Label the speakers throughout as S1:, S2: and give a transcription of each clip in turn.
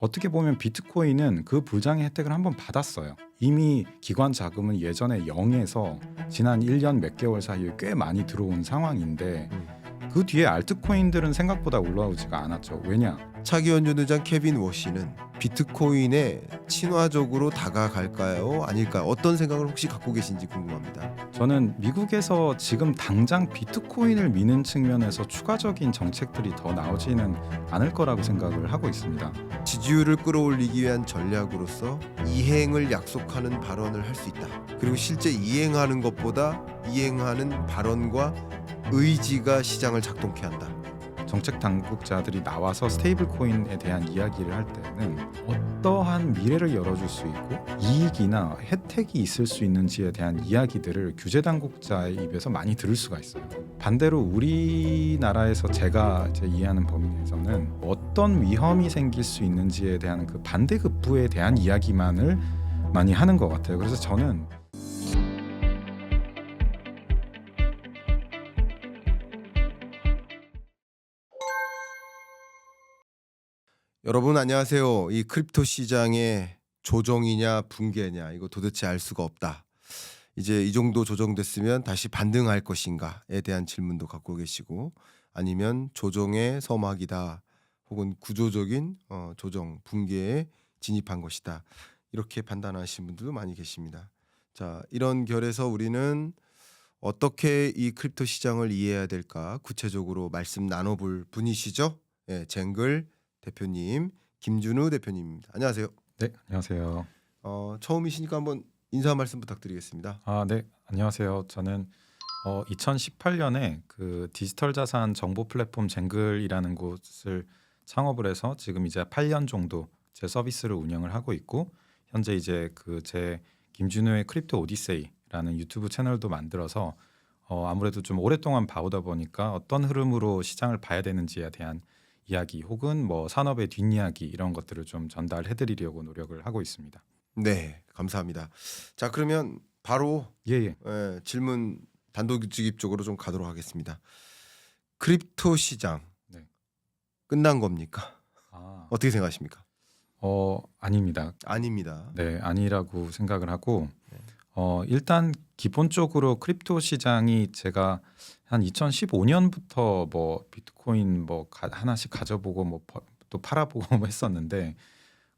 S1: 어떻게 보면 비트코인은 그 불장의 혜택을 한번 받았어요. 이미 기관 자금은 예전에 0에서 지난 1년 몇 개월 사이에 꽤 많이 들어온 상황인데 그 뒤에 알트코인들은 생각보다 올라오지가 않았죠. 왜냐?
S2: 차기 원전 의장 케빈 워시는 비트코인에 친화적으로 다가갈까요? 아닐까요? 어떤 생각을 혹시 갖고 계신지 궁금합니다.
S1: 저는 미국에서 지금 당장 비트코인을 미는 측면에서 추가적인 정책들이 더 나오지는 않을 거라고 생각을 하고 있습니다.
S2: 지지율을 끌어올리기 위한 전략으로서 이행을 약속하는 발언을 할 수 있다. 그리고 실제 이행하는 것보다 이행하는 발언과 의지가 시장을 작동케 한다.
S1: 정책 당국자들이 나와서 스테이블 코인에 대한 이야기를 할 때는 어떠한 미래를 열어줄 수 있고 이익이나 혜택이 있을 수 있는지에 대한 이야기들을 규제 당국자의 입에서 많이 들을 수가 있어요. 반대로 우리나라에서 제가 이해하는 범위 내에서는 어떤 위험이 생길 수 있는지에 대한 그 반대급부에 대한 이야기만을 많이 하는 것 같아요. 그래서 저는
S2: 여러분 안녕하세요. 이 크립토 시장의 조정이냐 붕괴냐 이거 도대체 알 수가 없다. 이제 이 정도 조정됐으면 다시 반등할 것인가에 대한 질문도 갖고 계시고 아니면 조정의 서막이다 혹은 구조적인 조정 붕괴에 진입한 것이다. 이렇게 판단하시는 분들도 많이 계십니다. 자, 이런 결에서 우리는 어떻게 이 크립토 시장을 이해해야 될까 구체적으로 말씀 나눠볼 분이시죠? 예, 쟁글 대표님 김준우 대표님입니다. 안녕하세요.
S1: 네, 안녕하세요.
S2: 처음이시니까 한번 인사 말씀 부탁드리겠습니다.
S1: 네, 안녕하세요. 저는 2018년에 그 디지털 자산 정보 플랫폼 쟁글이라는 곳을 창업을 해서 지금 이제 8년 정도 제 서비스를 운영을 하고 있고 현재 이제 그 제 김준우의 크립토 오디세이라는 유튜브 채널도 만들어서 아무래도 좀 오랫동안 봐오다 보니까 어떤 흐름으로 시장을 봐야 되는지에 대한 이야기 혹은 뭐 산업의 뒷이야기 이런 것들을 좀 전달해드리려고 노력을 하고 있습니다.
S2: 네, 감사합니다. 자, 그러면 바로
S1: 예.
S2: 질문 단도직입적으로 좀 가도록 하겠습니다. 크립토 시장
S1: 네.
S2: 끝난 겁니까? 어떻게 생각하십니까?
S1: 아닙니다.
S2: 아닙니다.
S1: 네, 아니라고 생각을 하고
S2: 네.
S1: 일단 기본적으로 크립토 시장이 제가 한 2015년부터 뭐 비트코인 뭐 하나씩 가져보고 뭐 또 팔아보고 뭐 했었는데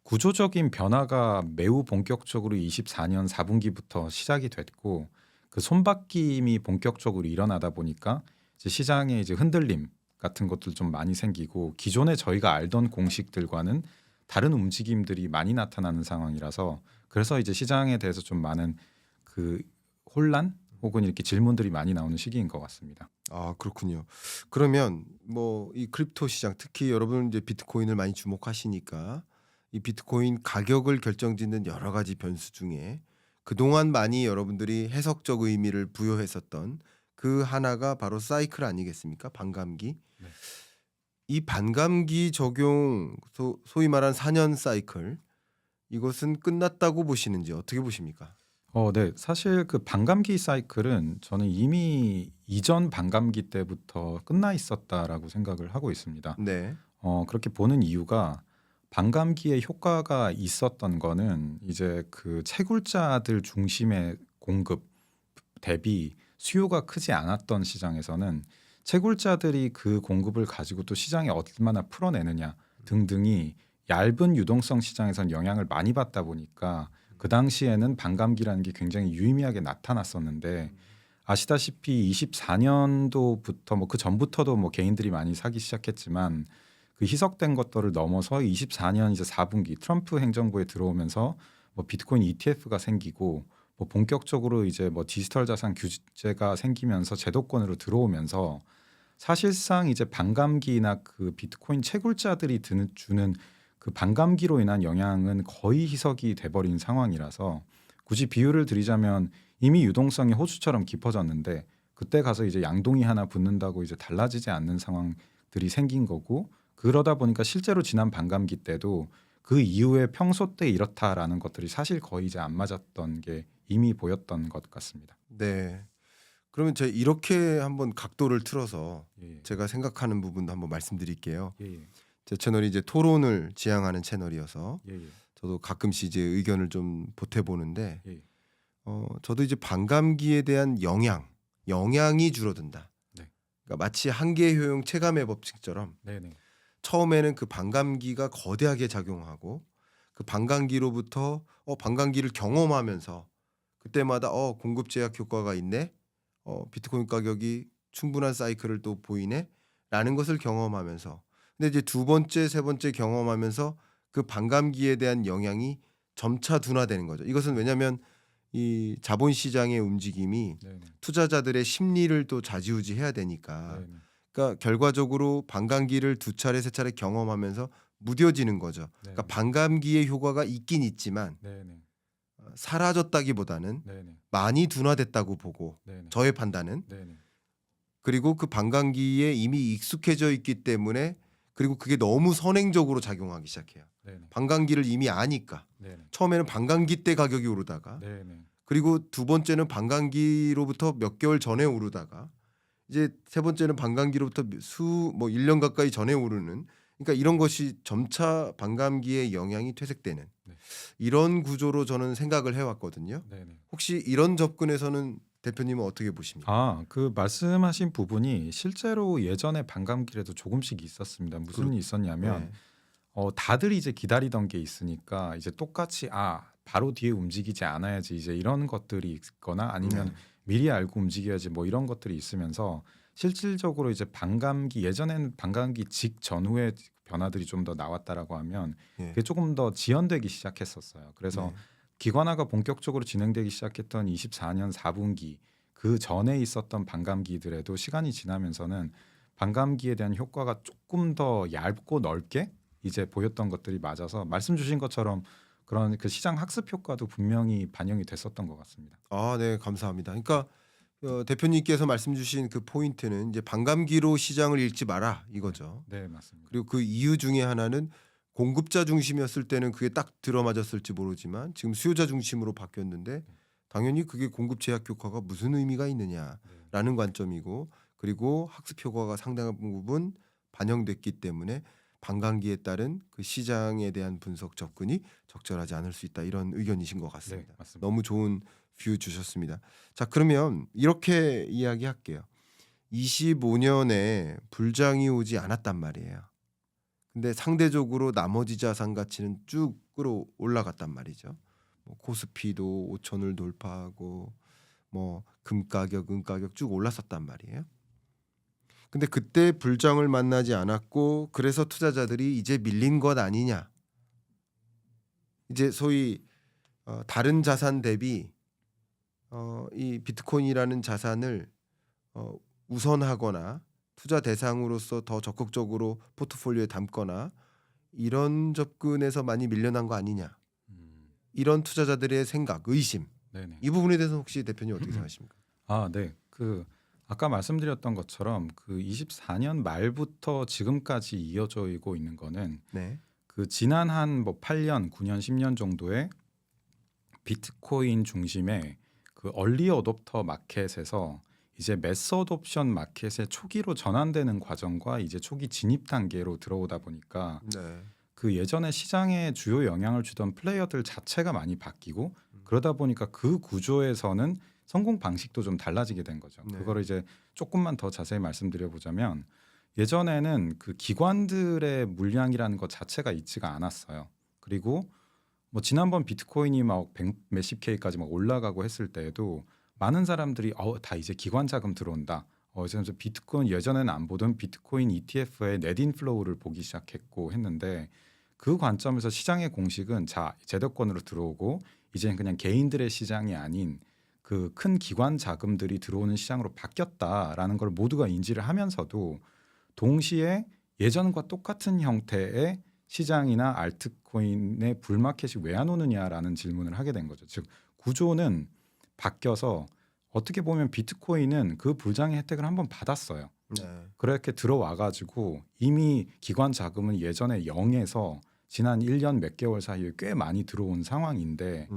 S1: 구조적인 변화가 매우 본격적으로 24년 4분기부터 시작이 됐고 그 손바뀜이 본격적으로 일어나다 보니까 이제 시장에 이제 흔들림 같은 것들 좀 많이 생기고 기존에 저희가 알던 공식들과는 다른 움직임들이 많이 나타나는 상황이라서 그래서 이제 시장에 대해서 좀 많은 그 혼란 혹은 이렇게 질문들이 많이 나오는 시기인 것 같습니다.
S2: 아, 그렇군요. 그러면 뭐 이 크립토 시장 특히 여러분 이제 비트코인을 많이 주목하시니까 이 비트코인 가격을 결정짓는 여러 가지 변수 중에 그동안 많이 여러분들이 해석적 의미를 부여했었던 그 하나가 바로 사이클 아니겠습니까? 반감기.
S1: 네.
S2: 이 반감기 적용 소위 말한 4년 사이클 이것은 끝났다고 보시는지 어떻게 보십니까?
S1: 네. 사실 그 반감기 사이클은 저는 이미 이전 반감기 때부터 끝나 있었다라고 생각을 하고 있습니다.
S2: 네.
S1: 그렇게 보는 이유가 반감기에 효과가 있었던 거는 이제 그 채굴자들 중심의 공급 대비 수요가 크지 않았던 시장에서는 채굴자들이 그 공급을 가지고 또 시장에 얼마나 풀어내느냐 등등이 얇은 유동성 시장에선 영향을 많이 받다 보니까 그 당시에는 반감기라는 게 굉장히 유의미하게 나타났었는데 아시다시피 24년도부터 뭐 그 전부터도 뭐 개인들이 많이 사기 시작했지만 그 희석된 것들을 넘어서 24년 이제 4분기 트럼프 행정부에 들어오면서 뭐 비트코인 ETF가 생기고 뭐 본격적으로 이제 뭐 디지털 자산 규제가 생기면서 제도권으로 들어오면서 사실상 이제 반감기나 그 비트코인 채굴자들이 주는 그 반감기로 인한 영향은 거의 희석이 돼버린 상황이라서 굳이 비유를 드리자면 이미 유동성이 호수처럼 깊어졌는데 그때 가서 이제 양동이 하나 붙는다고 이제 달라지지 않는 상황들이 생긴 거고 그러다 보니까 실제로 지난 반감기 때도 그 이후에 평소 때 이렇다라는 것들이 사실 거의 이제 안 맞았던 게 이미 보였던 것 같습니다.
S2: 네. 그러면 제가 이렇게 한번 각도를 틀어서
S1: 예,
S2: 제가 생각하는 부분도 한번 말씀드릴게요.
S1: 예, 예.
S2: 제 채널이 이제 토론을 지향하는 채널이어서
S1: 예, 예.
S2: 저도 가끔씩 이제 의견을 좀 보태 보는데
S1: 예.
S2: 저도 이제 반감기에 대한 영향이 줄어든다.
S1: 네.
S2: 그러니까 마치 한계 효용 체감의 법칙처럼
S1: 네, 네.
S2: 처음에는 그 반감기가 거대하게 작용하고 그 반감기로부터 반감기를 경험하면서 그때마다 공급 제약 효과가 있네. 비트코인 가격이 충분한 사이클을 또 보이네라는 것을 경험하면서 근데 이제 두 번째, 세 번째 경험하면서 그 반감기에 대한 영향이 점차 둔화되는 거죠. 이것은 왜냐하면 이 자본 시장의 움직임이
S1: 네, 네.
S2: 투자자들의 심리를 또 좌지우지해야 되니까
S1: 네, 네.
S2: 그러니까 결과적으로 반감기를 두 차례 세 차례 경험하면서 무뎌지는 거죠.
S1: 네,
S2: 그러니까
S1: 네.
S2: 반감기의 효과가 있긴 있지만
S1: 네, 네.
S2: 사라졌다기보다는
S1: 네, 네.
S2: 많이 둔화됐다고 보고
S1: 네, 네.
S2: 저의 판단은
S1: 네, 네.
S2: 그리고 그 반감기에 이미 익숙해져 있기 때문에 그리고 그게 너무 선행적으로 작용하기 시작해요.
S1: 네, 네.
S2: 반감기를 이미 아니까
S1: 네, 네.
S2: 처음에는 반감기 때 가격이 오르다가
S1: 네, 네.
S2: 그리고 두 번째는 반감기로부터 몇 개월 전에 오르다가 이제 세 번째는 반감기로부터 1년 가까이 전에 오르는 그러니까 이런 것이 점차 반감기의 영향이 퇴색되는
S1: 네.
S2: 이런 구조로 저는 생각을 해왔거든요.
S1: 네, 네.
S2: 혹시 이런 접근에서는 대표님은 어떻게 보십니까?
S1: 그 말씀하신 부분이 실제로 예전에 반감기에도 조금씩 있었습니다. 무슨 일이 있었냐면
S2: 네.
S1: 다들 이제 기다리던 게 있으니까 이제 똑같이 바로 뒤에 움직이지 않아야지 이제 이런 것들이 있거나 아니면
S2: 네.
S1: 미리 알고 움직여야지 뭐 이런 것들이 있으면서 실질적으로 이제 반감기 예전에는 반감기 직전후의 변화들이 좀 더 나왔다라고 하면
S2: 예.
S1: 그게 조금 더 지연되기 시작했었어요. 그래서
S2: 네.
S1: 기관화가 본격적으로 진행되기 시작했던 24년 4분기 그 전에 있었던 반감기들에도 시간이 지나면서는 반감기에 대한 효과가 조금 더 얇고 넓게 이제 보였던 것들이 맞아서 말씀 주신 것처럼 그런 그 시장 학습 효과도 분명히 반영이 됐었던 것 같습니다.
S2: 네, 감사합니다. 그러니까 대표님께서 말씀 주신 그 포인트는 이제 반감기로 시장을 읽지 마라 이거죠.
S1: 네, 맞습니다.
S2: 그리고 그 이유 중에 하나는 공급자 중심이었을 때는 그게 딱 들어맞았을지 모르지만 지금 수요자 중심으로 바뀌었는데 당연히 그게 공급 제약 효과가 무슨 의미가 있느냐라는 관점이고 그리고 학습 효과가 상당한 부분 반영됐기 때문에 반감기에 따른 그 시장에 대한 분석 접근이 적절하지 않을 수 있다 이런 의견이신 것 같습니다.
S1: 네, 맞습니다.
S2: 너무 좋은 뷰 주셨습니다. 자, 그러면 이렇게 이야기할게요. 25년에 불장이 오지 않았단 말이에요. 근데 상대적으로 나머지 자산 가치는 쭉 끌어 올라갔단 말이죠. 뭐 코스피도 5천을 돌파하고 뭐 금 가격, 은 가격 쭉 올랐었단 말이에요. 근데 그때 불장을 만나지 않았고 그래서 투자자들이 이제 밀린 것 아니냐. 이제 소위 다른 자산 대비 이 비트코인이라는 자산을 우선하거나 투자 대상으로서 더 적극적으로 포트폴리오에 담거나 이런 접근에서 많이 밀려난 거 아니냐. 이런 투자자들의 생각, 의심
S1: 네네.
S2: 이 부분에 대해서 혹시 대표님 어떻게 생각하십니까?
S1: 네. 아까 말씀드렸던 것처럼 그 24년 말부터 지금까지 이어져 오고 있는 거는
S2: 네.
S1: 그 지난 한 뭐 8년, 9년, 10년 정도의 비트코인 중심의 그 얼리 어댑터 마켓에서 이제 매스 어돛션 마켓의 초기로 전환되는 과정과 이제 초기 진입 단계로 들어오다 보니까
S2: 네.
S1: 그 예전에 시장에 주요 영향을 주던 플레이어들 자체가 많이 바뀌고 그러다 보니까 그 구조에서는 성공 방식도 좀 달라지게 된 거죠.
S2: 네.
S1: 그거를 이제 조금만 더 자세히 말씀드려 보자면 예전에는 그 기관들의 물량이라는 것 자체가 있지가 않았어요. 그리고 뭐 지난번 비트코인이 막 100 몇십 K까지 막 올라가고 했을 때에도 많은 사람들이 다 이제 기관 자금 들어온다. 이제 비트코인 예전에는 안 보던 비트코인 ETF의 넷 인플로우를 보기 시작했고 했는데 그 관점에서 시장의 공식은 제도권으로 들어오고 이제는 그냥 개인들의 시장이 아닌 그 큰 기관 자금들이 들어오는 시장으로 바뀌었다라는 걸 모두가 인지를 하면서도 동시에 예전과 똑같은 형태의 시장이나 알트코인의 불마켓이 왜 안 오느냐라는 질문을 하게 된 거죠. 즉 구조는 바뀌어서 어떻게 보면 비트코인은 그 불장의 혜택을 한번 받았어요.
S2: 네.
S1: 그렇게 들어와 가지고 이미 기관 자금은 예전에 0에서 지난 1년 몇 개월 사이에 꽤 많이 들어온 상황인데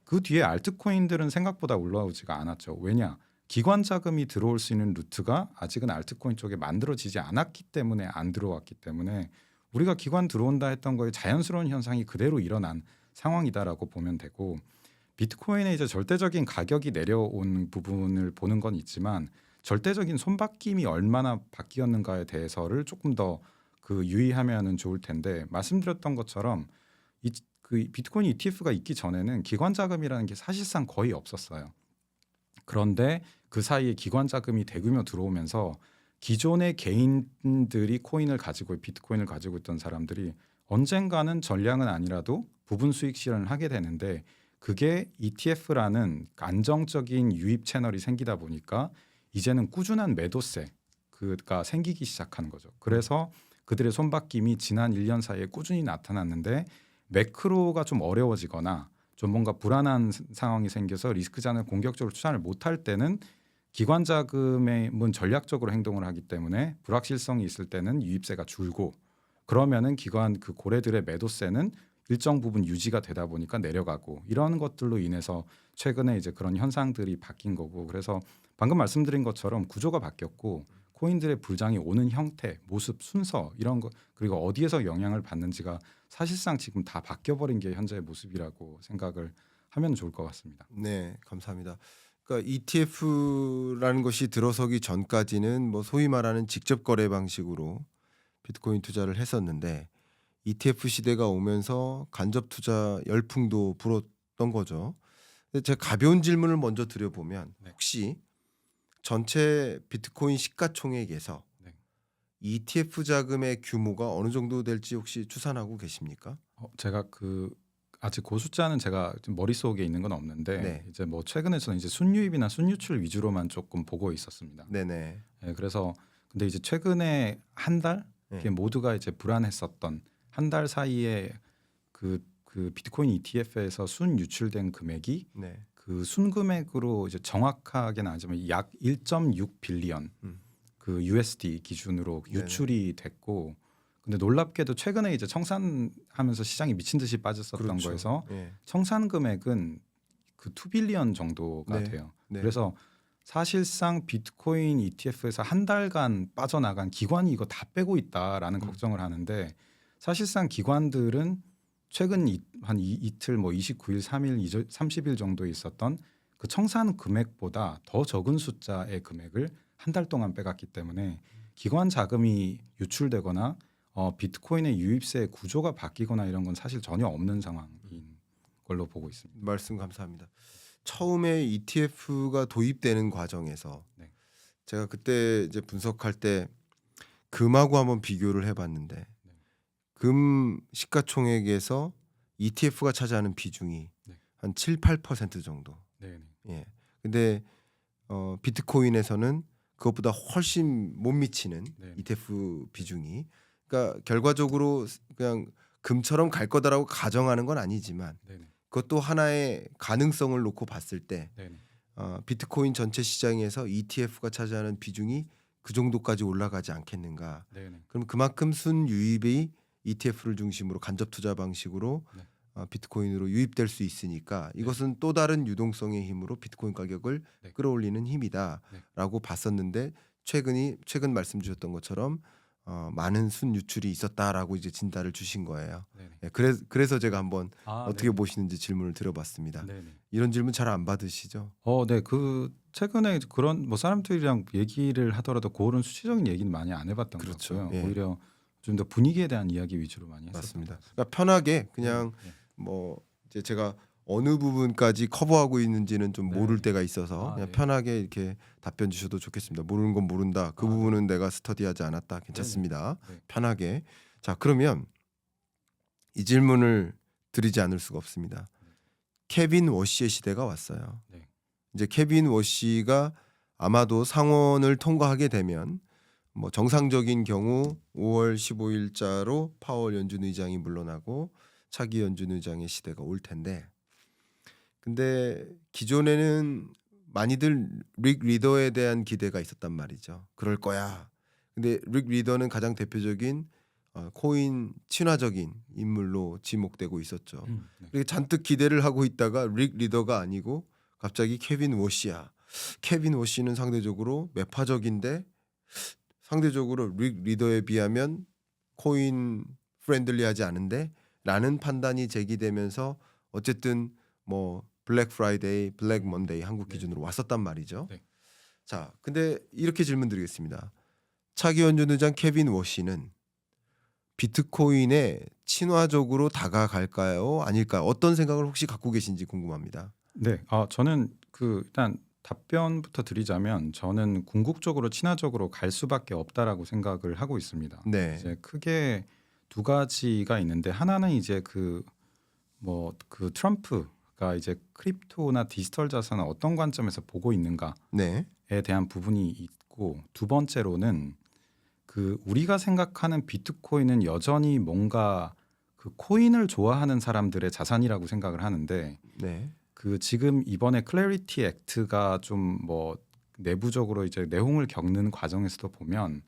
S1: 그 뒤에 알트코인들은 생각보다 올라오지가 않았죠. 왜냐? 기관 자금이 들어올 수 있는 루트가 아직은 알트코인 쪽에 만들어지지 않았기 때문에 안 들어왔기 때문에 우리가 기관 들어온다 했던 거에 자연스러운 현상이 그대로 일어난 상황이다라고 보면 되고 비트코인의 이제 절대적인 가격이 내려온 부분을 보는 건 있지만 절대적인 손바뀜이 얼마나 바뀌었는가에 대해서를 조금 더 그 유의하면은 좋을 텐데 말씀드렸던 것처럼 그 비트코인 ETF가 있기 전에는 기관 자금이라는 게 사실상 거의 없었어요. 그런데 그 사이에 기관 자금이 대규모 들어오면서 기존의 개인들이 코인을 가지고 비트코인을 가지고 있던 사람들이 언젠가는 전량은 아니라도 부분 수익 실현을 하게 되는데 그게 ETF라는 안정적인 유입 채널이 생기다 보니까 이제는 꾸준한 매도세가 생기기 시작하는 거죠. 그래서 그들의 손바뀜이 지난 1년 사이에 꾸준히 나타났는데 매크로가 좀 어려워지거나 좀 뭔가 불안한 상황이 생겨서 리스크 잔을 공격적으로 투자를 못할 때는 기관 자금은 전략적으로 행동을 하기 때문에 불확실성이 있을 때는 유입세가 줄고 그러면은 기관 그 고래들의 매도세는 일정 부분 유지가 되다 보니까 내려가고 이런 것들로 인해서 최근에 이제 그런 현상들이 바뀐 거고 그래서 방금 말씀드린 것처럼 구조가 바뀌었고 코인들의 불장이 오는 형태, 모습, 순서 이런 거 그리고 어디에서 영향을 받는지가 사실상 지금 다 바뀌어버린 게 현재의 모습이라고 생각을 하면 좋을 것 같습니다.
S2: 네, 감사합니다. 그러니까 ETF라는 것이 들어서기 전까지는 뭐 소위 말하는 직접 거래 방식으로 비트코인 투자를 했었는데 ETF 시대가 오면서 간접 투자 열풍도 불었던 거죠. 근데 제가 가벼운 질문을 먼저 드려보면
S1: 네.
S2: 혹시 전체 비트코인 시가총액에서
S1: 네.
S2: ETF 자금의 규모가 어느 정도 될지 혹시 추산하고 계십니까?
S1: 제가 아직 그 숫자는 제가 좀 머릿속에 있는 건 없는데
S2: 네.
S1: 이제 뭐 최근에는 이제 순유입이나 순유출 위주로만 조금 보고 있었습니다.
S2: 네네.
S1: 네, 그래서 근데 이제 최근에 한 달
S2: 네.
S1: 이게 모두가 이제 불안했었던 한 달 사이에 그 비트코인 ETF에서 순 유출된 금액이
S2: 네.
S1: 그 순금액으로 이제 정확하게는 아니지만 약 1.6 빌리언
S2: 음.
S1: 그 USD 기준으로
S2: 네네.
S1: 유출이 됐고 근데 놀랍게도 최근에 이제 청산하면서 시장이 미친 듯이 빠졌었던
S2: 그렇죠.
S1: 거에서
S2: 예.
S1: 청산 금액은 그 2 빌리언 정도가
S2: 네.
S1: 돼요.
S2: 네.
S1: 그래서 사실상 비트코인 ETF에서 한 달간 빠져나간 기관이 이거 다 빼고 있다라는 걱정을 하는데 사실상 기관들은 최근 한 이틀 뭐 29일, 3일, 30일 정도에 있었던 그 청산 금액보다 더 적은 숫자의 금액을 한 달 동안 빼갔기 때문에 기관 자금이 유출되거나 비트코인의 유입세 구조가 바뀌거나 이런 건 사실 전혀 없는 상황인 걸로 보고 있습니다.
S2: 말씀 감사합니다. 처음에 ETF가 도입되는 과정에서
S1: 네.
S2: 제가 그때 이제 분석할 때 금하고 한번 비교를 해봤는데
S1: 네.
S2: 금 시가총액에서 ETF가 차지하는 비중이
S1: 네.
S2: 한 7, 8% 정도.
S1: 네.
S2: 예. 근데 비트코인에서는 그것보다 훨씬 못 미치는
S1: 네.
S2: ETF 비중이. 그러니까 결과적으로 그냥 금처럼 갈 거다라고 가정하는 건 아니지만
S1: 네.
S2: 그것도 하나의 가능성을 놓고 봤을 때
S1: 네.
S2: 비트코인 전체 시장에서 ETF가 차지하는 비중이 그 정도까지 올라가지 않겠는가.
S1: 네.
S2: 그럼 그만큼 순유입이 ETF를 중심으로 간접 투자 방식으로
S1: 네.
S2: 비트코인으로 유입될 수 있으니까 이것은 또 다른 유동성의 힘으로 비트코인 가격을
S1: 네.
S2: 끌어올리는 힘이다라고 봤었는데 최근 말씀 주셨던 것처럼 많은 순유출이 있었다라고 이제 진단을 주신 거예요.
S1: 네.
S2: 예, 그래서 제가 한번 어떻게
S1: 네.
S2: 보시는지 질문을 드려봤습니다.
S1: 네.
S2: 이런 질문 잘 안 받으시죠?
S1: 네. 최근에 그런 뭐 사람들이랑 얘기를 하더라도 그런 수치적인 얘기는 많이 안 해봤던
S2: 그렇죠.
S1: 것 같고요.
S2: 예.
S1: 오히려 좀 더 분위기에 대한 이야기 위주로 많이 했었던
S2: 맞습니다.
S1: 것 같습니다.
S2: 그러니까 편하게 그냥
S1: 네.
S2: 뭐 이제 제가 어느 부분까지 커버하고 있는지는 좀
S1: 네.
S2: 모를 때가 있어서 그냥
S1: 네.
S2: 편하게 이렇게 답변 주셔도 좋겠습니다. 모르는 건 모른다. 그 부분은 내가 스터디하지 않았다. 괜찮습니다.
S1: 네.
S2: 편하게. 자, 그러면 이 질문을 드리지 않을 수가 없습니다. 케빈 워시의 시대가 왔어요.
S1: 네.
S2: 이제 케빈 워시가 아마도 상원을 통과하게 되면 뭐 정상적인 경우 5월 15일자로 파월 연준 의장이 물러나고 차기 연준 의장의 시대가 올 텐데 근데 기존에는 많이들 릭 리더에 대한 기대가 있었단 말이죠. 그럴 거야. 근데 릭 리더는 가장 대표적인 코인 친화적인 인물로 지목되고 있었죠.
S1: 네.
S2: 그리고 잔뜩 기대를 하고 있다가 릭 리더가 아니고 갑자기 케빈 워시야. 케빈 워시는 상대적으로 매파적인데 상대적으로 릭 리더에 비하면 코인 프렌들리하지 않은데 라는 판단이 제기되면서 어쨌든 뭐 블랙 프라이데이, 블랙 먼데이 한국
S1: 네.
S2: 기준으로 왔었단 말이죠.
S1: 네.
S2: 자, 근데 이렇게 질문 드리겠습니다. 차기 연준 의장 케빈 워시는 비트코인에 친화적으로 다가갈까요? 아닐까요? 어떤 생각을 혹시 갖고 계신지 궁금합니다.
S1: 네. 저는 일단 답변부터 드리자면 저는 궁극적으로 친화적으로 갈 수밖에 없다라고 생각을 하고 있습니다.
S2: 네.
S1: 이제 크게 두 가지가 있는데 하나는 이제 트럼프가 이제 크립토나 디지털 자산을 어떤 관점에서 보고 있는가에
S2: 네.
S1: 대한 부분이 있고 두 번째로는 우리가 생각하는 비트코인은 여전히 뭔가 그 코인을 좋아하는 사람들의 자산이라고 생각을 하는데
S2: 네.
S1: 지금 이번에 클래리티 액트가 좀 내부적으로 이제 내홍을 겪는 과정에서도 보면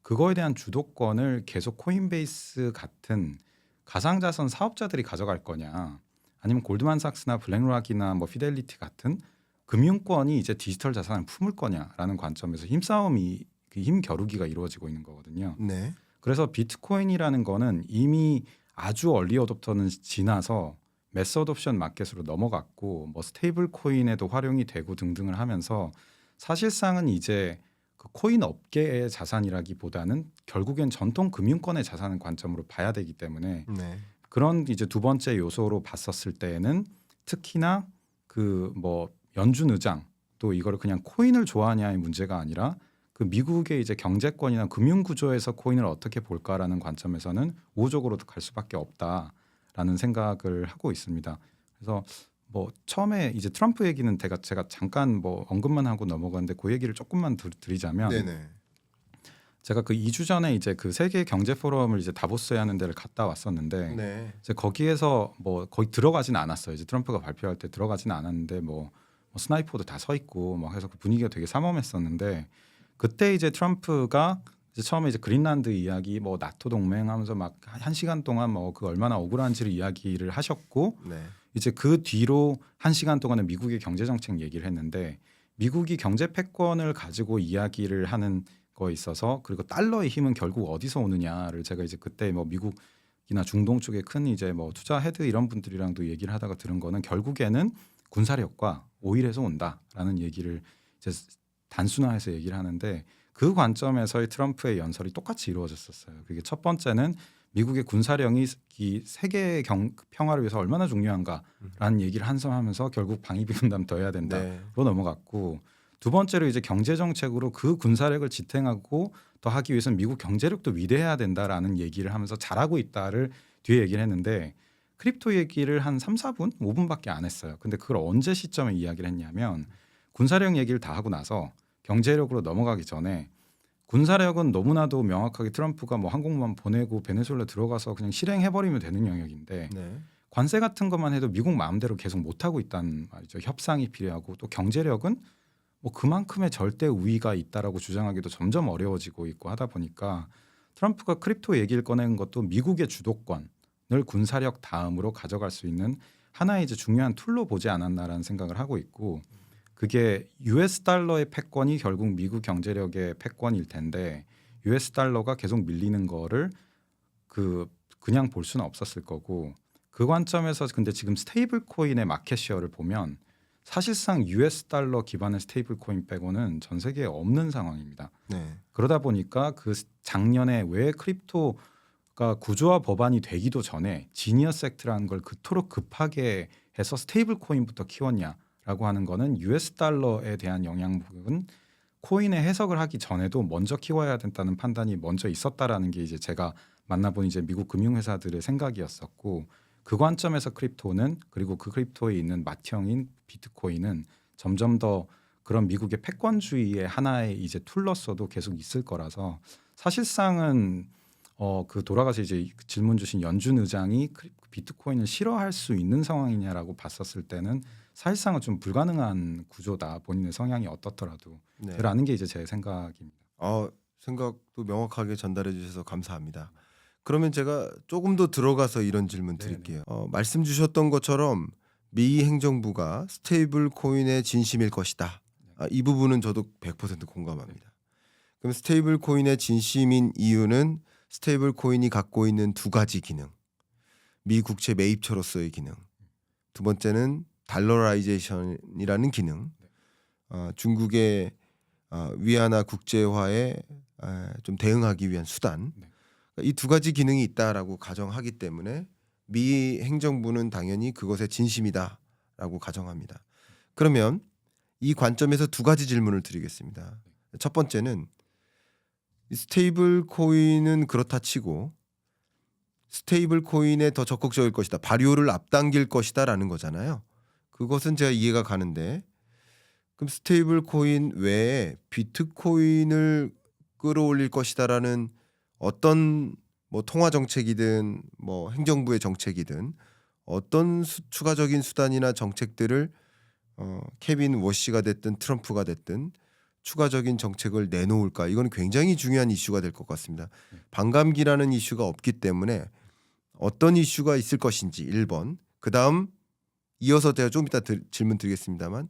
S1: 그거에 대한 주도권을 계속 코인베이스 같은 가상자산 사업자들이 가져갈 거냐 아니면 골드만삭스나 블랙락이나 피델리티 같은 금융권이 이제 디지털 자산을 품을 거냐라는 관점에서 힘싸움이 힘 겨루기가 이루어지고 있는 거거든요.
S2: 네.
S1: 그래서 비트코인이라는 거는 이미 아주 얼리 어댑터는 지나서 매스 어둩션 마켓으로 넘어갔고 스테이블 코인에도 활용이 되고 등등을 하면서 사실상은 이제 그 코인 업계의 자산이라기보다는 결국엔 전통 금융권의 자산을 관점으로 봐야 되기 때문에
S2: 네.
S1: 그런 이제 두 번째 요소로 봤었을 때에는 특히나 연준 의장 또 이거를 그냥 코인을 좋아하냐의 문제가 아니라 미국의 이제 경제권이나 금융 구조에서 코인을 어떻게 볼까라는 관점에서는 우호적으로 갈 수밖에 없다라는 생각을 하고 있습니다. 그래서 처음에 이제 트럼프 얘기는 제가 잠깐 언급만 하고 넘어갔는데 그 얘기를 조금만 드리자면
S2: 네네.
S1: 제가 2주 전에 이제 세계 경제 포럼을 이제 다보스에 하는 데를 갔다 왔었는데
S2: 네.
S1: 이제 거기에서 거기 들어가진 않았어요. 이제 트럼프가 발표할 때 들어가지는 않았는데 스나이퍼도 다 서 있고 해서 그 분위기가 되게 삼엄했었는데 그때 이제 트럼프가 이제 처음에 이제 그린란드 이야기 나토 동맹하면서 막 1시간 동안 그 얼마나 억울한지를 이야기를 하셨고
S2: 네.
S1: 이제 그 뒤로 1시간 동안은 미국의 경제 정책 얘기를 했는데 미국이 경제 패권을 가지고 이야기를 하는 거에 있어서 그리고 달러의 힘은 결국 어디서 오느냐를 제가 이제 그때 미국이나 중동 쪽에 큰 이제 투자 헤드 이런 분들이랑도 얘기를 하다가 들은 거는 결국에는 군사력과 오일에서 온다라는 얘기를 이제 단순화해서 얘기를 하는데 그 관점에서의 트럼프의 연설이 똑같이 이루어졌었어요. 그게 첫 번째는 미국의 군사력이 이 세계 평화를 위해서 얼마나 중요한가라는 얘기를 한섬하면서 결국 방위비 분담 더 해야 된다로
S2: 네.
S1: 넘어갔고 두 번째로 이제 경제 정책으로 그 군사력을 지탱하고 더 하기 위해서는 미국 경제력도 위대해야 된다라는 얘기를 하면서 잘하고 있다를 뒤에 얘기를 했는데 크립토 얘기를 한 3, 4분, 5분밖에 안 했어요. 근데 그걸 언제 시점에 이야기를 했냐면 군사력 얘기를 다 하고 나서 경제력으로 넘어가기 전에 군사력은 너무나도 명확하게 트럼프가 항공모함 보내고 베네수엘라 들어가서 그냥 실행해버리면 되는 영역인데
S2: 네.
S1: 관세 같은 것만 해도 미국 마음대로 계속 못하고 있다는 말이죠. 협상이 필요하고 또 경제력은 그만큼의 절대 우위가 있다라고 주장하기도 점점 어려워지고 있고 하다 보니까 트럼프가 크립토 얘기를 꺼낸 것도 미국의 주도권을 군사력 다음으로 가져갈 수 있는 하나의 이제 중요한 툴로 보지 않았나라는 생각을 하고 있고 그게 US 달러의 패권이 결국 미국 경제력의 패권일 텐데 US 달러가 계속 밀리는 거를 그냥 볼 수는 없었을 거고 그 관점에서 근데 지금 스테이블 코인의 마켓 쉐어를 보면 사실상 US 달러 기반의 스테이블 코인 빼고는 전 세계에 없는 상황입니다.
S2: 네.
S1: 그러다 보니까 작년에 왜 크립토가 구조화 법안이 되기도 전에 지니어스 액트라는 걸 그토록 급하게 해서 스테이블 코인부터 키웠냐라고 하는 거는 US 달러에 대한 영향력은 코인의 해석을 하기 전에도 먼저 키워야 된다는 판단이 먼저 있었다라는 게 이제 제가 만나본 이제 미국 금융회사들의 생각이었었고 그 관점에서 크립토는 그리고 그 크립토에 있는 맏형인 비트코인은 점점 더 그런 미국의 패권주의의 하나의 이제 툴로서도 계속 있을 거라서 사실상은 돌아가서 이제 질문 주신 연준 의장이 비트코인을 싫어할 수 있는 상황이냐라고 봤었을 때는 사실상은 좀 불가능한 구조다. 본인의 성향이 어떻더라도
S2: 네.
S1: 라는 게 이제 제 생각입니다.
S2: 생각도 명확하게 전달해 주셔서 감사합니다. 그러면 제가 조금 더 들어가서 이런 질문 드릴게요. 말씀 주셨던 것처럼 미 행정부가 스테이블 코인의 진심일 것이다. 이 부분은 저도 100% 공감합니다. 그럼 스테이블 코인의 진심인 이유는 스테이블 코인이 갖고 있는 두 가지 기능. 미 국채 매입처로서의 기능. 두 번째는 달러라이제이션이라는 기능. 중국의 위안화 국제화에 좀 대응하기 위한 수단.
S1: 네.
S2: 이 두 가지 기능이 있다라고 가정하기 때문에 미 행정부는 당연히 그것에 진심이다라고 가정합니다. 그러면 이 관점에서 두 가지 질문을 드리겠습니다. 첫 번째는 스테이블 코인은 그렇다 치고 스테이블 코인에 더 적극적일 것이다. 발효를 앞당길 것이다라는 거잖아요. 그것은 제가 이해가 가는데 그럼 스테이블 코인 외에 비트코인을 끌어올릴 것이다라는 어떤 뭐 통화 정책이든 뭐 행정부의 정책이든 어떤 추가적인 수단이나 정책들을 케빈 워시가 됐든 트럼프가 됐든 추가적인 정책을 내놓을까? 이건 굉장히 중요한 이슈가 될 것 같습니다. 반감기라는 이슈가 없기 때문에 어떤 이슈가 있을 것인지 1번. 그다음 이어서 제가 좀 이따 질문 드리겠습니다만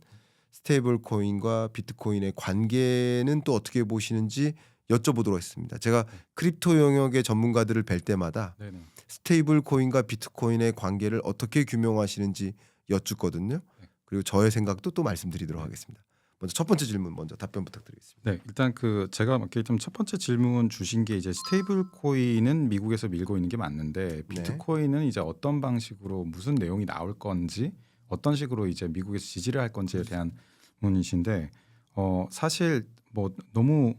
S2: 스테이블 코인과 비트코인의 관계는 또 어떻게 보시는지 여쭤보도록 하겠습니다. 제가 크립토 영역의 전문가들을 뵐 때마다
S1: 네네.
S2: 스테이블 코인과 비트코인의 관계를 어떻게 규명하시는지 여쭙거든요. 그리고 저의 생각도 또 말씀드리도록 하겠습니다. 먼저 첫 번째 질문 먼저 답변 부탁드리겠습니다.
S1: 네, 일단 그 제가 좀 첫 번째 질문 주신 게 이제 스테이블 코인은 미국에서 밀고 있는 게 맞는데 비트코인은 이제 어떤 방식으로 무슨 내용이 나올 건지 어떤 식으로 이제 미국에서 지지를 할 건지에 대한 문이신데 사실 뭐 너무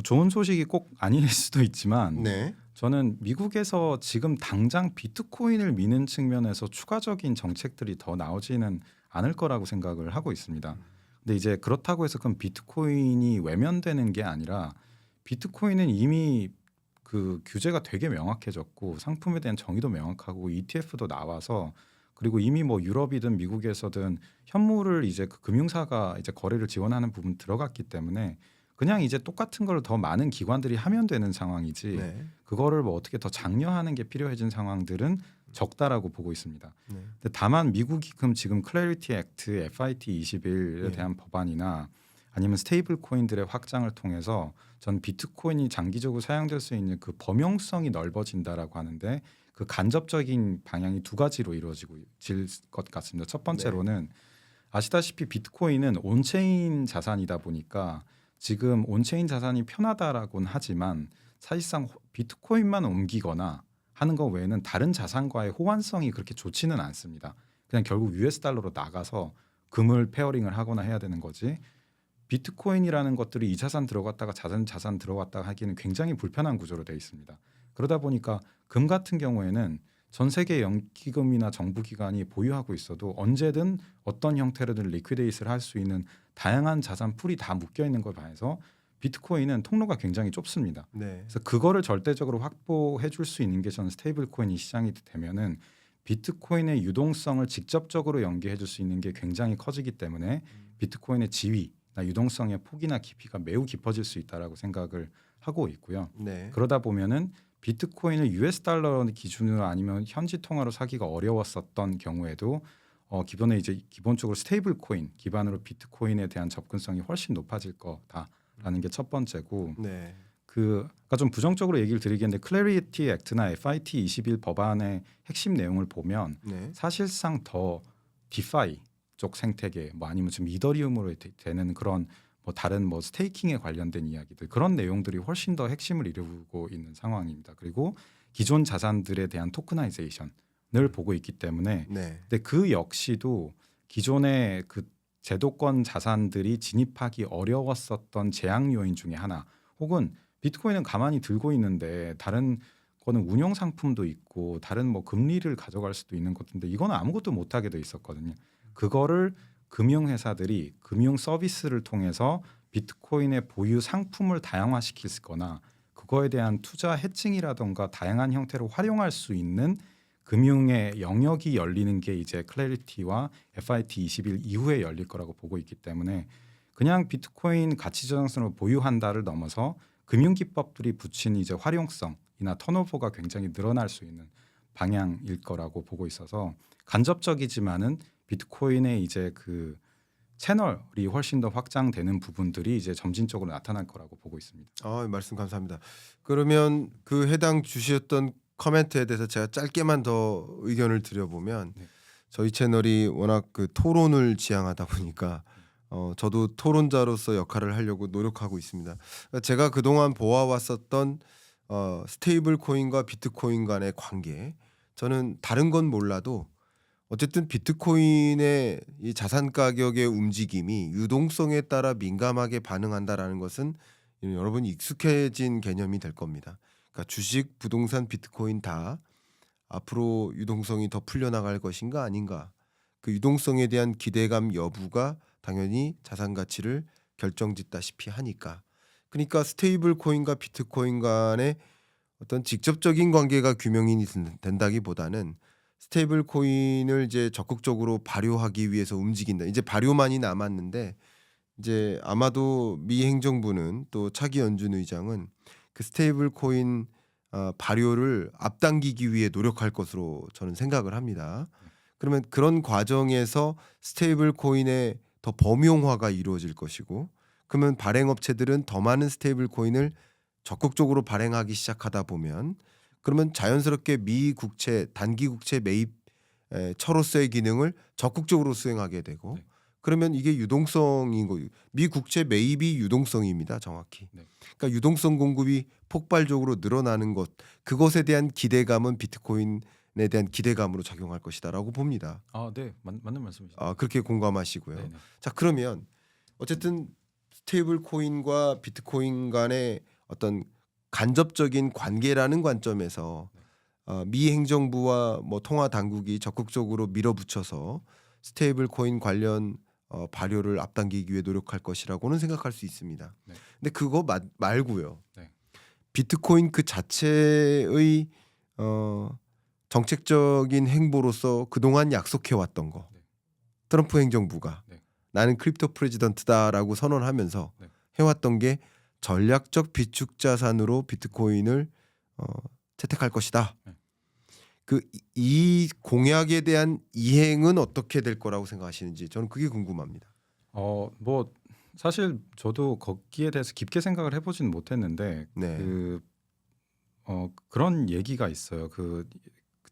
S1: 좋은 소식이 꼭 아닐 수도 있지만
S2: 네.
S1: 저는 미국에서 지금 당장 비트코인을 미는 측면에서 추가적인 정책들이 더 나오지는 않을 거라고 생각을 하고 있습니다. 근데 이제 그렇다고 해서 그럼 비트코인이 외면되는 게 아니라 비트코인은 이미 그 규제가 되게 명확해졌고 상품에 대한 정의도 명확하고 ETF도 나와서 그리고 이미 뭐 유럽이든 미국에서든 현물을 이제 그 금융사가 이제 거래를 지원하는 부분 들어갔기 때문에 그냥 이제 똑같은 걸 더 많은 기관들이 하면 되는 상황이지
S2: 네.
S1: 그거를 뭐 어떻게 더 장려하는 게 필요해진 상황들은 적다라고 보고 있습니다.
S2: 네.
S1: 근데 다만 미국이 그럼 지금 클래리티 액트, FIT 21에
S2: 네.
S1: 대한 법안이나 아니면 스테이블 코인들의 확장을 통해서 전 비트코인이 장기적으로 사용될 수 있는 그 범용성이 넓어진다라고 하는데 그 간접적인 방향이 두 가지로 이루어지고 질 것 같습니다. 첫 번째로는 아시다시피 비트코인은 온체인 자산이다 보니까 지금 온체인 자산이 편하다라고는 하지만 사실상 비트코인만 옮기거나 하는 것 외에는 다른 자산과의 호환성이 그렇게 좋지는 않습니다. 그냥 결국 US 달러로 나가서 금을 페어링을 하거나 해야 되는 거지. 비트코인이라는 것들이 이 자산 들어갔다가 자산 들어갔다가 하기는 굉장히 불편한 구조로 되어 있습니다. 그러다 보니까 금 같은 경우에는 전 세계 연기금이나 정부기관이 보유하고 있어도 언제든 어떤 형태로든 리퀴데이트를 할 수 있는 다양한 자산 풀이 다 묶여 있는 걸 봐서 비트코인은 통로가 굉장히 좁습니다.
S2: 네.
S1: 그래서 그거를 절대적으로 확보해 줄 수 있는 게 저는 스테이블 코인이 시장이 되면은 비트코인의 유동성을 직접적으로 연계해 줄 수 있는 게 굉장히 커지기 때문에 비트코인의 지위나 유동성의 폭이나 깊이가 매우 깊어질 수 있다라고 생각을 하고 있고요.
S2: 네.
S1: 그러다 보면은 비트코인을 US 달러 기준으로 아니면 현지 통화로 사기가 어려웠었던 경우에도 기존에 이제 기본적으로 스테이블 코인 기반으로 비트코인에 대한 접근성이 훨씬 높아질 거다라는 게 첫 번째고
S2: 네.
S1: 그러니까 좀 부정적으로 얘기를 드리겠는데 클래리티 액트나 FIT 21 법안의 핵심 내용을 보면
S2: 네.
S1: 사실상 더 디파이 쪽 생태계 뭐 아니면 좀 이더리움으로 되는 그런 뭐 다른 뭐 스테이킹에 관련된 이야기들 그런 내용들이 훨씬 더 핵심을 이루고 있는 상황입니다. 그리고 기존 자산들에 대한 토크나이제이션을 보고 있기 때문에
S2: 네.
S1: 근데 그 역시도 기존의 그 제도권 자산들이 진입하기 어려웠었던 제약 요인 중에 하나 혹은 비트코인은 가만히 들고 있는데 다른 거는 운용 상품도 있고 다른 뭐 금리를 가져갈 수도 있는 것인데 이거는 아무것도 못하게 돼 있었거든요. 그거를 금융회사들이 금융 서비스를 통해서 비트코인의 보유 상품을 다양화시키거나 그거에 대한 투자 해칭이라던가 다양한 형태로 활용할 수 있는 금융의 영역이 열리는 게 이제 클래리티와 FIT 21 이후에 열릴 거라고 보고 있기 때문에 그냥 비트코인 가치 저장성을 보유한다를 넘어서 금융 기법들이 붙인 이제 활용성이나 턴오버가 굉장히 늘어날 수 있는 방향일 거라고 보고 있어서 간접적이지만은 비트코인의 이제 그 채널이 훨씬 더 확장되는 부분들이 이제 점진적으로 나타날 거라고 보고 있습니다.
S2: 말씀 감사합니다. 그러면 그 해당 주셨던 코멘트에 대해서 제가 짧게만 더 의견을 드려보면
S1: 네.
S2: 저희 채널이 워낙 그 토론을 지향하다 보니까 저도 토론자로서 역할을 하려고 노력하고 있습니다. 그러니까 제가 그동안 보아왔었던 스테이블 코인과 비트코인 간의 관계, 저는 다른 건 몰라도 어쨌든 비트코인의 이 자산 가격의 움직임이 유동성에 따라 민감하게 반응한다라는 것은 여러분이 익숙해진 개념이 될 겁니다. 그러니까 주식, 부동산, 비트코인 다 앞으로 유동성이 더 풀려나갈 것인가 아닌가, 그 유동성에 대한 기대감 여부가 당연히 자산 가치를 결정짓다시피 하니까, 그러니까 스테이블 코인과 비트코인 간의 어떤 직접적인 관계가 규명이 된다기보다는 스테이블 코인을 이제 적극적으로 발효하기 위해서 움직인다. 이제 발효만이 남았는데 이제 아마도 미 행정부는 또 차기 연준 의장은 그 스테이블 코인 발효를 앞당기기 위해 노력할 것으로 저는 생각을 합니다. 그러면 그런 과정에서 스테이블 코인의 더 범용화가 이루어질 것이고, 그러면 발행업체들은 더 많은 스테이블 코인을 적극적으로 발행하기 시작하다 보면, 그러면 자연스럽게 미 국채, 단기 국채 매입 처로서의 기능을 적극적으로 수행하게 되고,
S1: 네.
S2: 그러면 이게 유동성인 거, 미 국채 매입이 유동성입니다, 정확히.
S1: 네.
S2: 그러니까 유동성 공급이 폭발적으로 늘어나는 것, 그것에 대한 기대감은 비트코인에 대한 기대감으로 작용할 것이다라고 봅니다.
S1: 네, 맞는 말씀이십니다.
S2: 그렇게 공감하시고요.
S1: 네네.
S2: 자, 그러면 어쨌든 스테이블 코인과 비트코인 간의 어떤 간접적인 관계라는 관점에서 미 행정부와 뭐 통화 당국이 적극적으로 밀어붙여서 스테이블 코인 관련 발효를 앞당기기 위해 노력할 것이라고는 생각할 수 있습니다.
S1: 네.
S2: 근데 그거 말고요.
S1: 네.
S2: 비트코인 그 자체의 정책적인 행보로서 그동안 약속해 왔던 거.
S1: 네.
S2: 트럼프 행정부가
S1: 네.
S2: 나는 크립토 프레지던트다라고 선언하면서
S1: 네.
S2: 해왔던 게 전략적 비축 자산으로 비트코인을 채택할 것이다.
S1: 네.
S2: 이 공약에 대한 이행은 어떻게 될 거라고 생각하시는지 저는 그게 궁금합니다.
S1: 뭐 사실 저도 거기에 대해서 깊게 생각을 해보지는 못했는데
S2: 네.
S1: 그런 얘기가 있어요.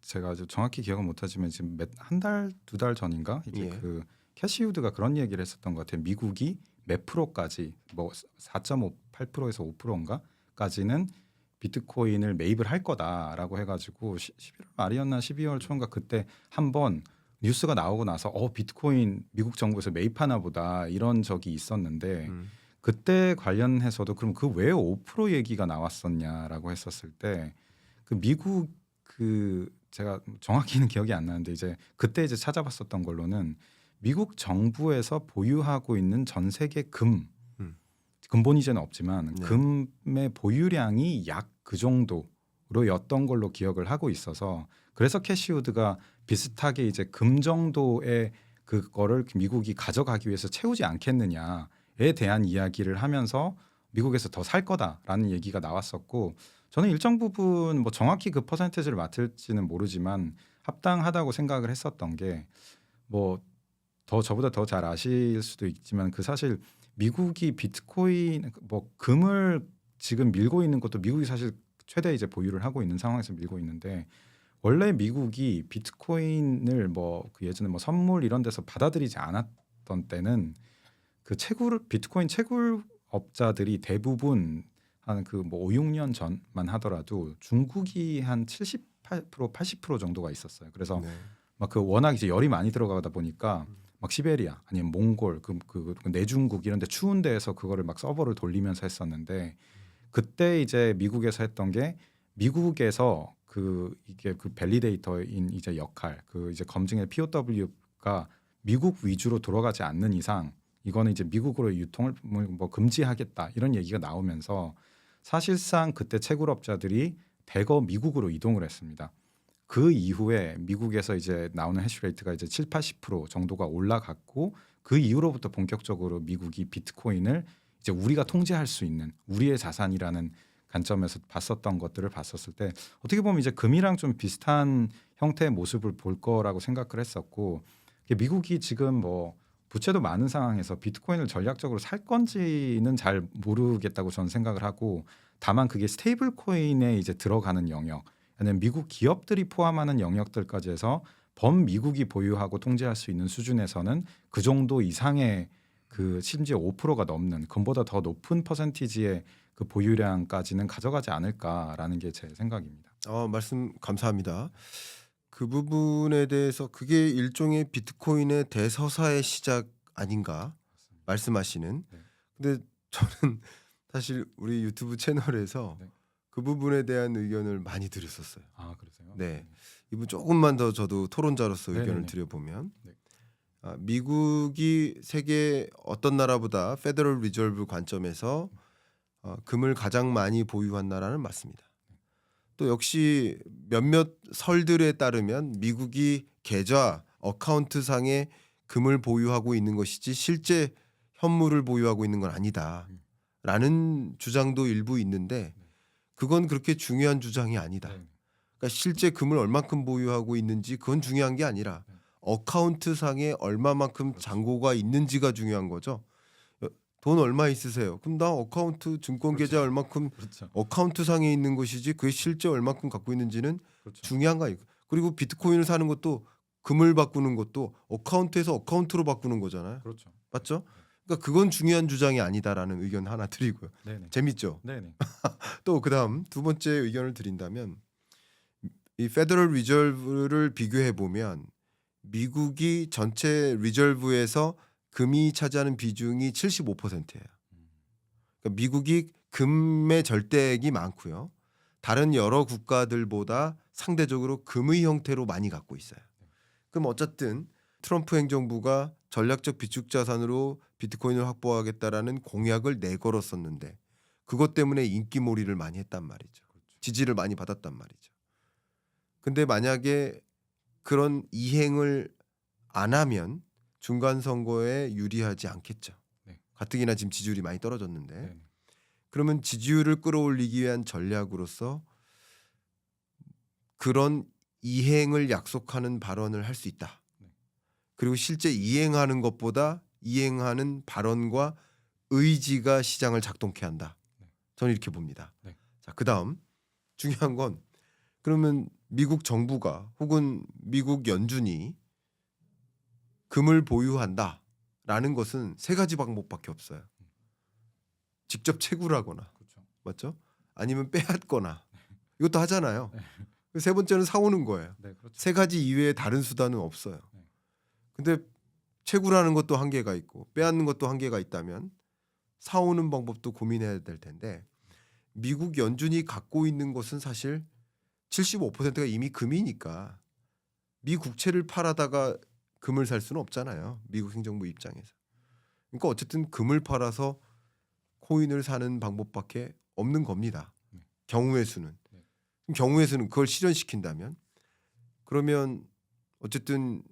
S1: 제가 정확히 기억은 못하지만 지금 한 달, 두 달 전인가 이제
S2: 예.
S1: 그 캐시우드가 그런 얘기를 했었던 것 같아요. 미국이 몇 프로까지 뭐 4.58%에서 5%인가까지는 비트코인을 매입을 할 거다라고 해가지고 11월 말이었나 12월 초인가 그때 한번 뉴스가 나오고 나서 비트코인 미국 정부에서 매입하나 보다 이런 적이 있었는데 그때 관련해서도 그럼 그 왜 5% 얘기가 나왔었냐라고 했었을 때 그 미국 제가 정확히는 기억이 안 나는데 이제 그때 이제 찾아봤었던 걸로는 미국 정부에서 보유하고 있는 전 세계 근본 이제는 없지만
S2: 네.
S1: 금의 보유량이 약 그 정도로였던 걸로 기억을 하고 있어서 그래서 캐시우드가 비슷하게 이제 금 정도의 그거를 미국이 가져가기 위해서 채우지 않겠느냐에 대한 이야기를 하면서 미국에서 더 살 거다라는 얘기가 나왔었고 저는 일정 부분 뭐 정확히 그 퍼센테이지를 맡을지는 모르지만 합당하다고 생각을 했었던 게 뭐 더 저보다 더 잘 아실 수도 있지만 그 사실 미국이 비트코인 뭐 금을 지금 밀고 있는 것도 미국이 사실 최대 이제 보유를 하고 있는 상황에서 밀고 있는데 원래 미국이 비트코인을 뭐 그 예전에 뭐 선물 이런 데서 받아들이지 않았던 때는 그 비트코인 채굴업자들이 대부분 한 그 뭐 5, 6년 전만 하더라도 중국이 한 78%, 80% 정도가 있었어요. 그래서
S2: 네.
S1: 막 그 워낙 이제 열이 많이 들어가다 보니까 막 시베리아 아니면 몽골 그 내중국 이런 데 추운 데에서 그거를 막 서버를 돌리면서 했었는데 그때 이제 미국에서 했던 게 미국에서 이게 그 밸리데이터인 이제 역할 이제 검증의 POW가 미국 위주로 돌아가지 않는 이상 이거는 이제 미국으로 유통을 뭐 금지하겠다 이런 얘기가 나오면서 사실상 그때 채굴업자들이 대거 미국으로 이동을 했습니다. 그 이후에 미국에서 이제 나오는 해시레이트가 이제 7, 80% 정도가 올라갔고 그 이후로부터 본격적으로 미국이 비트코인을 이제 우리가 통제할 수 있는 우리의 자산이라는 관점에서 봤었던 것들을 봤었을 때 어떻게 보면 이제 금이랑 좀 비슷한 형태의 모습을 볼 거라고 생각을 했었고 미국이 지금 뭐 부채도 많은 상황에서 비트코인을 전략적으로 살 건지는 잘 모르겠다고 저는 생각을 하고 다만 그게 스테이블 코인에 이제 들어가는 영역 아니면 미국 기업들이 포함하는 영역들까지 해서 범미국이 보유하고 통제할 수 있는 수준에서는 그 정도 이상의 그 심지어 5%가 넘는 그보다 더 높은 퍼센티지의 그 보유량까지는 가져가지 않을까라는 게 제 생각입니다.
S2: 말씀 감사합니다. 그 부분에 대해서 그게 일종의 비트코인의 대서사의 시작 아닌가 말씀하시는.
S1: 네.
S2: 근데 저는 사실 우리 유튜브 채널에서
S1: 네.
S2: 그 부분에 대한 의견을 많이 드렸었어요.
S1: 아 그러세요?
S2: 네. 이분 조금만 더 저도 토론자로서 의견을
S1: 네네네.
S2: 드려보면
S1: 네.
S2: 미국이 세계 어떤 나라보다 페더럴 리저브 관점에서 금을 가장 많이 보유한 나라는 맞습니다. 또 역시 몇몇 설들에 따르면 미국이 계좌 어카운트 상에 금을 보유하고 있는 것이지 실제 현물을 보유하고 있는 건 아니다라는 주장도 일부 있는데 그건 그렇게 중요한 주장이 아니다.
S1: 네.
S2: 그러니까 실제 금을 얼만큼 보유하고 있는지 그건 중요한 게 아니라 어카운트 상에 얼마만큼 잔고가 있는지가 중요한 거죠. 돈 얼마 있으세요? 그럼 나 어카운트 증권 계좌 얼마큼
S1: 그렇죠.
S2: 어카운트 상에 있는 것이지 그게 실제 얼마큼 갖고 있는지는
S1: 그렇죠.
S2: 중요한가 이거. 그리고 비트코인을 사는 것도 금을 바꾸는 것도 어카운트에서 어카운트로 바꾸는 거잖아요.
S1: 그렇죠.
S2: 맞죠? 그러니까 그건 중요한 주장이 아니다라는 의견 하나 드리고요.
S1: 네네.
S2: 재밌죠?
S1: 네네.
S2: 또 그다음 두 번째 의견을 드린다면 이 페더럴 리저브를 비교해 보면 미국이 전체 리저브에서 금이 차지하는 비중이 75%예요. 그러니까 미국이 금의 절대액이 많고요. 다른 여러 국가들보다 상대적으로 금의 형태로 많이 갖고 있어요. 그럼 어쨌든 트럼프 행정부가 전략적 비축 자산으로 비트코인을 확보하겠다라는 공약을 내걸었었는데 그것 때문에 인기몰이를 많이 했단 말이죠. 지지를 많이 받았단 말이죠. 근데 만약에 그런 이행을 안 하면 중간 선거에 유리하지 않겠죠.
S1: 네.
S2: 가뜩이나 지금 지지율이 많이 떨어졌는데
S1: 네네.
S2: 그러면 지지율을 끌어올리기 위한 전략으로서 그런 이행을 약속하는 발언을 할 수 있다.
S1: 네.
S2: 그리고 실제 이행하는 것보다 이행하는 발언과 의지가 시장을 작동케 한다.
S1: 네.
S2: 저는 이렇게 봅니다.
S1: 네.
S2: 자, 그다음 중요한 건 그러면 미국 정부가 혹은 미국 연준이 금을 보유한다라는 것은 세 가지 방법밖에 없어요. 직접 채굴하거나
S1: 그렇죠.
S2: 맞죠? 아니면 빼앗거나 이것도 하잖아요. 세 번째는 사오는 거예요.
S1: 네, 그렇죠.
S2: 세 가지 이외에 다른 수단은 없어요.
S1: 네.
S2: 근데 채굴하는 것도 한계가 있고 빼앗는 것도 한계가 있다면 사오는 방법도 고민해야 될 텐데 미국 연준이 갖고 있는 것은 사실 75%가 이미 금이니까 미 국채를 팔아다가 금을 살 수는 없잖아요. 미국 행정부 입장에서. 그러니까 어쨌든 금을 팔아서 코인을 사는 방법밖에 없는 겁니다.
S1: 네.
S2: 경우의 수는.
S1: 네.
S2: 경우의 수는 그걸 실현시킨다면 그러면 어쨌든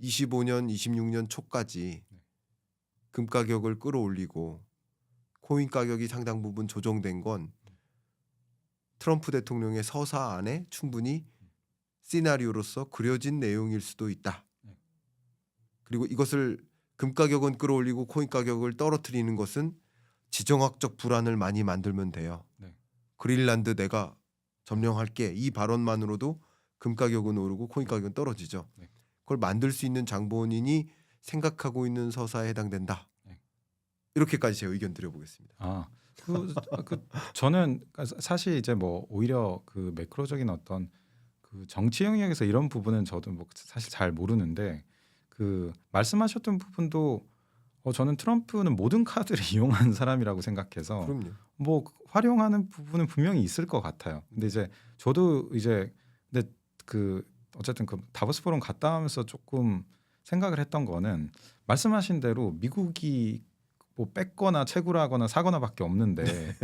S2: 25년, 26년 초까지
S1: 네.
S2: 금 가격을 끌어올리고 코인 가격이 상당 부분 조정된 건 트럼프 대통령의 서사 안에 충분히 시나리오로서 그려진 내용일 수도 있다.
S1: 네.
S2: 그리고 이것을 금 가격은 끌어올리고 코인 가격을 떨어뜨리는 것은 지정학적 불안을 많이 만들면 돼요.
S1: 네.
S2: 그린란드 내가 점령할게 이 발언만으로도 금 가격은 오르고 코인 가격은 떨어지죠.
S1: 네.
S2: 그걸 만들 수 있는 장본인이 생각하고 있는 서사에 해당된다.
S1: 네.
S2: 이렇게까지 제 의견 드려보겠습니다.
S1: 저는 사실 이제 뭐 오히려 그 매크로적인 어떤 그 정치 영역에서 이런 부분은 저도 뭐 사실 잘 모르는데 그 말씀하셨던 부분도 저는 트럼프는 모든 카드를 이용한 사람이라고 생각해서
S2: 그럼요.
S1: 뭐 활용하는 부분은 분명히 있을 것 같아요. 근데 이제 저도 이제 근데 그 어쨌든 그 다보스 포럼 갔다 오면서 조금 생각을 했던 거는 말씀하신 대로 미국이 뭐 뺏거나 채굴하거나 사거나밖에 없는데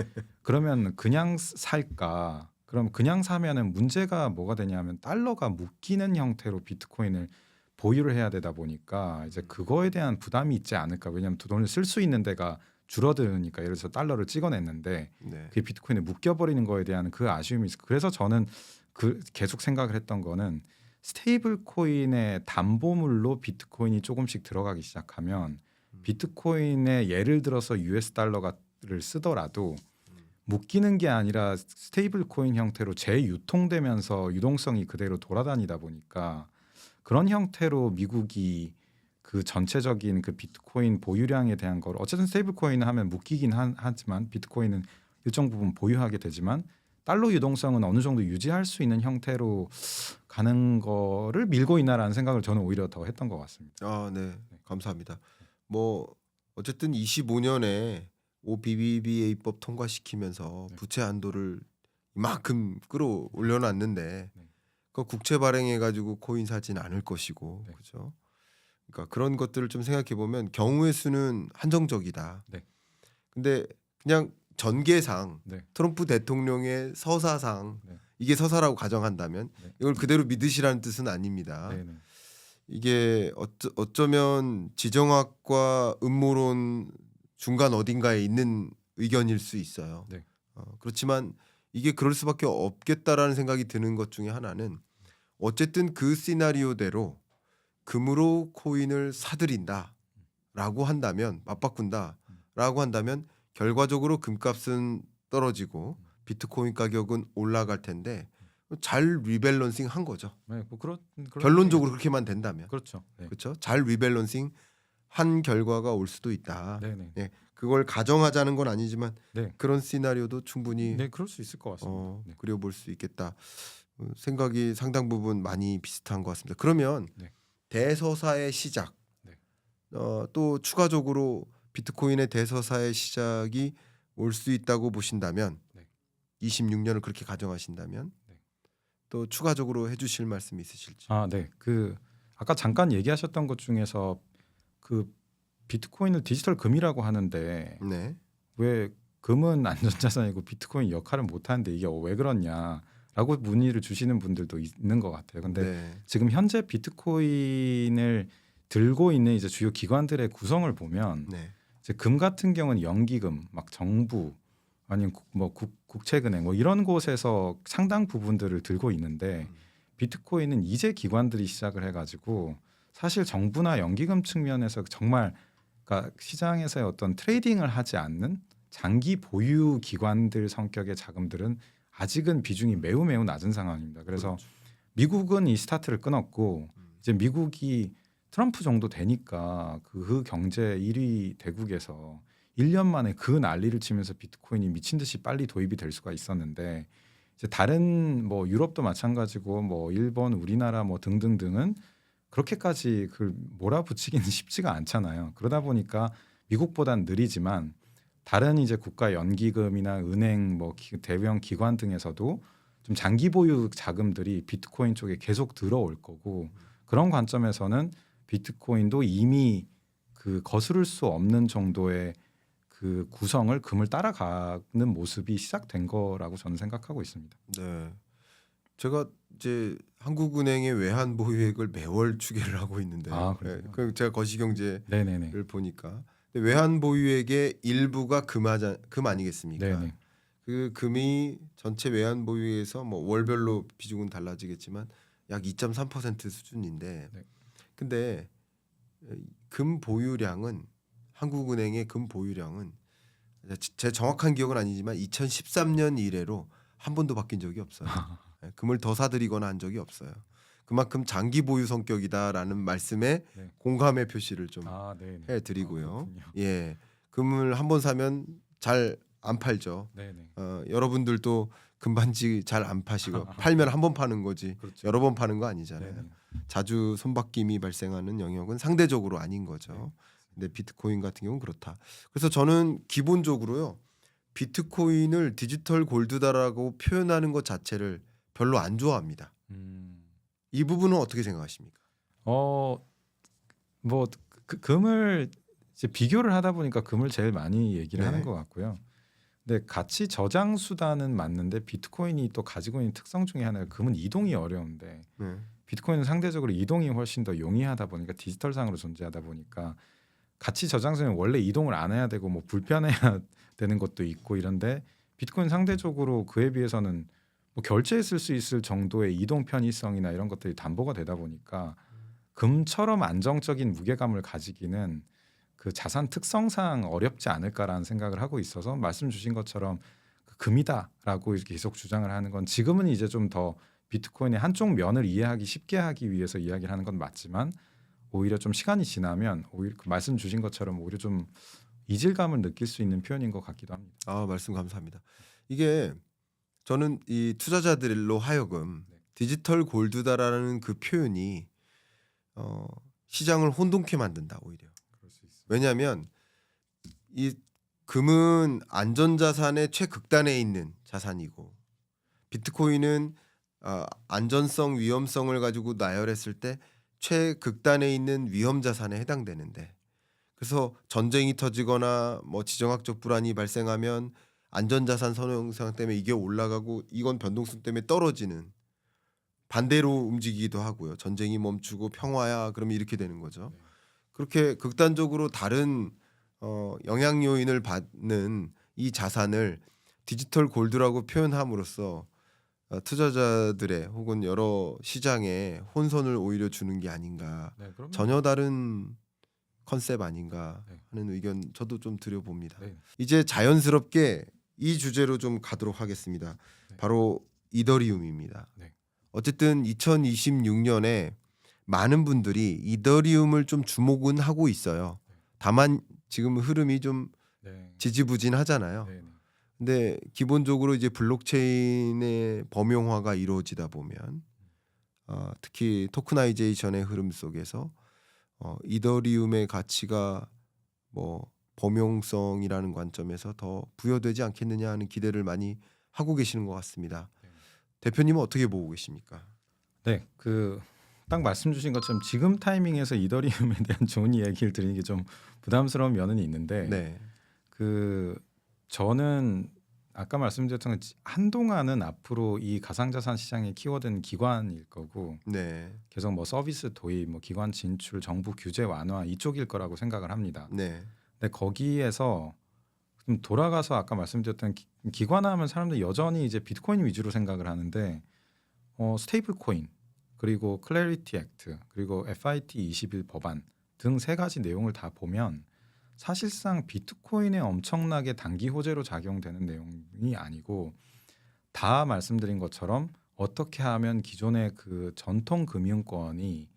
S1: 그러면 그냥 살까? 그럼 그냥 사면은 문제가 뭐가 되냐면 달러가 묶이는 형태로 비트코인을 보유를 해야 되다 보니까 이제 그거에 대한 부담이 있지 않을까? 왜냐하면 돈을 쓸 수 있는 데가 줄어드니까 예를 들어서 달러를 찍어냈는데
S2: 네.
S1: 그게 비트코인에 묶여버리는 거에 대한 그 아쉬움이 있어. 그래서 저는 그 계속 생각을 했던 거는 스테이블 코인의 담보물로 비트코인이 조금씩 들어가기 시작하면 비트코인에 예를 들어서 US 달러를 쓰더라도 묶이는 게 아니라 스테이블 코인 형태로 재유통되면서 유동성이 그대로 돌아다니다 보니까 그런 형태로 미국이 그 전체적인 그 비트코인 보유량에 대한 걸 어쨌든 스테이블 코인을 하면 묶이긴 하지만 비트코인은 일정 부분 보유하게 되지만 달러 유동성은 어느 정도 유지할 수 있는 형태로 가는 거를 밀고 있나라는 생각을 저는 오히려 더 했던 것 같습니다.
S2: 아, 네. 감사합니다. 뭐 어쨌든 25년에 OBBBA법 통과시키면서
S1: 네.
S2: 부채 한도를 이만큼 끌어올려놨는데
S1: 네.
S2: 그 국채 발행해가지고 코인 사진 않을 것이고
S1: 네.
S2: 그렇죠. 그러니까 그런 것들을 좀 생각해 보면 경우의 수는 한정적이다.
S1: 네.
S2: 근데 그냥 전개상
S1: 네.
S2: 트럼프 대통령의 서사상
S1: 네.
S2: 이게 서사라고 가정한다면
S1: 네.
S2: 이걸 그대로 믿으시라는 뜻은 아닙니다.
S1: 네. 네.
S2: 이게 어쩌면 지정학과 음모론 중간 어딘가에 있는 의견일 수 있어요.
S1: 네.
S2: 그렇지만 이게 그럴 수밖에 없겠다라는 생각이 드는 것 중에 하나는 어쨌든 그 시나리오대로 금으로 코인을 사들인다라고 한다면 맞바꾼다라고 한다면 결과적으로 금값은 떨어지고 비트코인 가격은 올라갈 텐데 잘 리밸런싱 한 거죠.
S1: 네, 뭐 그런
S2: 결론적으로 그렇게만 된다면
S1: 그렇죠. 네.
S2: 그렇죠. 잘 리밸런싱 한 결과가 올 수도 있다.
S1: 네, 네.
S2: 네, 그걸 가정하자는 건 아니지만
S1: 네.
S2: 그런 시나리오도 충분히
S1: 네, 그럴 수 있을 것 같습니다. 네.
S2: 그려볼 수 있겠다. 생각이 상당 부분 많이 비슷한 것 같습니다. 그러면
S1: 네.
S2: 대서사의 시작,
S1: 네.
S2: 또 추가적으로 비트코인의 대서사의 시작이 올 수 있다고 보신다면,
S1: 네.
S2: 26년을 그렇게 가정하신다면,
S1: 네.
S2: 또 추가적으로 해주실 말씀 있으실지.
S1: 아, 네. 그 아까 잠깐 얘기하셨던 것 중에서 그 비트코인을 디지털 금이라고 하는데
S2: 네,
S1: 왜 금은 안전자산이고 비트코인 역할을 못 하는데 이게 왜 그러냐라고 문의를 주시는 분들도 있는 것 같아요. 근데
S2: 네,
S1: 지금 현재 비트코인을 들고 있는 이제 주요 기관들의 구성을 보면
S2: 네,
S1: 이제 금 같은 경우는 연기금, 막 정부 아니면 국채은행 뭐 이런 곳에서 상당 부분들을 들고 있는데 비트코인은 이제 기관들이 시작을 해가지고 사실 정부나 연기금 측면에서 정말 그러니까 시장에서의 어떤 트레이딩을 하지 않는 장기 보유 기관들 성격의 자금들은 아직은 비중이 매우 낮은 상황입니다. 그래서
S2: 그렇죠.
S1: 미국은 이 스타트를 끊었고 이제 미국이 트럼프 정도 되니까 그 경제 1위 대국에서 1년 만에 그 난리를 치면서 비트코인이 미친 듯이 빨리 도입이 될 수가 있었는데 이제 다른 뭐 유럽도 마찬가지고 뭐 일본, 우리나라 뭐 등등등은 그렇게까지 그걸 몰아붙이기는 쉽지가 않잖아요. 그러다 보니까 미국보다는 느리지만 다른 이제 국가 연기금이나 은행 뭐 대형 기관 등에서도 좀 장기 보유 자금들이 비트코인 쪽에 계속 들어올 거고 그런 관점에서는 비트코인도 이미 그 거스를 수 없는 정도의 그 구성을 금을 따라가는 모습이 시작된 거라고 저는 생각하고 있습니다.
S2: 네. 제가 이제 한국은행의 외환 보유액을 매월 추계를 하고 있는데,
S1: 아, 그래요?
S2: 그 제가 거시경제를
S1: 네네네.
S2: 보니까 근데 외환 보유액의 일부가 금 아니겠습니까?
S1: 네네.
S2: 그 금이 전체 외환 보유에서 뭐 월별로 비중은 달라지겠지만 약 2.3% 수준인데,
S1: 네.
S2: 근데 금 보유량은 한국은행의 금 보유량은 제 정확한 기억은 아니지만 2013년 이래로 한 번도 바뀐 적이 없어요. 금을 더 사들이거나 한 적이 없어요. 그만큼 장기 보유 성격이다라는 말씀에
S1: 네.
S2: 공감의 표시를 좀
S1: 아, 네네.
S2: 해드리고요.
S1: 그렇군요.
S2: 예, 금을 한 번 사면 잘 안 팔죠.
S1: 네네.
S2: 여러분들도 금반지 잘 안 파시고 팔면 한 번 파는 거지
S1: 그렇죠.
S2: 여러 번 파는 거 아니잖아요.
S1: 네네.
S2: 자주 손바뀜이 발생하는 영역은 상대적으로 아닌 거죠.
S1: 네.
S2: 근데 비트코인 같은 경우는 그렇다. 그래서 저는 기본적으로요 비트코인을 디지털 골드다라고 표현하는 것 자체를 별로 안 좋아합니다. 이 부분은 어떻게 생각하십니까?
S1: 뭐 금을 이제 비교를 하다 보니까 금을 제일 많이 얘기를
S2: 네.
S1: 하는 것 같고요. 근데 가치 저장 수단은 맞는데 비트코인이 또 가지고 있는 특성 중에 하나가 금은 이동이 어려운데
S2: 네.
S1: 비트코인은 상대적으로 이동이 훨씬 더 용이하다 보니까 디지털상으로 존재하다 보니까 가치 저장소는 원래 이동을 안 해야 되고 뭐 불편해야 되는 것도 있고 이런데 비트코인 상대적으로 그에 비해서는 뭐 결제했을 수 있을 정도의 이동 편의성이나 이런 것들이 담보가 되다 보니까 금처럼 안정적인 무게감을 가지기는 그 자산 특성상 어렵지 않을까라는 생각을 하고 있어서 말씀 주신 것처럼 그 금이다라고 이렇게 계속 주장을 하는 건 지금은 이제 좀 더 비트코인의 한쪽 면을 이해하기 쉽게 하기 위해서 이야기를 하는 건 맞지만 오히려 좀 시간이 지나면 오히려 그 말씀 주신 것처럼 오히려 좀 이질감을 느낄 수 있는 표현인 것 같기도 합니다.
S2: 말씀 감사합니다. 이게 저는 이 투자자들로 하여금
S1: 네.
S2: 디지털 골드다라는 그 표현이 시장을 혼돈케 만든다 오히려.
S1: 그럴 수 있어요.
S2: 왜냐하면 이 금은 안전자산의 최극단에 있는 자산이고 비트코인은 안전성, 위험성을 가지고 나열했을 때 최극단에 있는 위험 자산에 해당되는데 그래서 전쟁이 터지거나 뭐 지정학적 불안이 발생하면 안전자산 선호형 때문에 이게 올라가고 이건 변동성 때문에 떨어지는 반대로 움직이기도 하고요. 전쟁이 멈추고 평화야 그러면 이렇게 되는 거죠.
S1: 네.
S2: 그렇게 극단적으로 다른 영향 요인을 받는 이 자산을 디지털 골드라고 표현함으로써 투자자들의 혹은 여러 시장에 혼선을 오히려 주는 게 아닌가.
S1: 네, 그러면
S2: 전혀 다른 컨셉 아닌가
S1: 네.
S2: 하는 의견 저도 좀 드려봅니다.
S1: 네.
S2: 이제 자연스럽게 이 주제로 좀 가도록 하겠습니다.
S1: 네.
S2: 바로 이더리움입니다.
S1: 네.
S2: 어쨌든 2026년에 많은 분들이 이더리움을 좀 주목은 하고 있어요. 다만 지금 흐름이 좀
S1: 네.
S2: 지지부진하잖아요.
S1: 네. 네.
S2: 근데 기본적으로 이제 블록체인의 범용화가 이루어지다 보면 특히 토크나이제이션의 흐름 속에서 이더리움의 가치가 뭐 범용성이라는 관점에서 더 부여되지 않겠느냐 하는 기대를 많이 하고 계시는 것 같습니다.
S1: 네.
S2: 대표님은 어떻게 보고 계십니까?
S1: 네, 그 딱 말씀 주신 것처럼 지금 타이밍에서 이더리움에 대한 좋은 이야기를 드리는 게 좀 부담스러운 면은 있는데
S2: 네,
S1: 그 저는 아까 말씀드렸던 건 한동안은 앞으로 이 가상자산 시장의 키워드는 기관일 거고
S2: 네,
S1: 계속 뭐 서비스 도입, 뭐 기관 진출, 정부 규제 완화 이쪽일 거라고 생각을 합니다.
S2: 네,
S1: 근데 거기에서 좀 돌아가서 아까 말씀드렸던 기관화하면 사람들이 여전히 이제 비트코인 위주로 생각을 하는데 스테이블 코인 그리고 클래리티 액트 그리고 FIT 21 법안 등 세 가지 내용을 다 보면 사실상 비트코인에 엄청나게 단기 호재로 작용되는 내용이 아니고 다 말씀드린 것처럼 어떻게 하면 기존의 그 전통 금융권이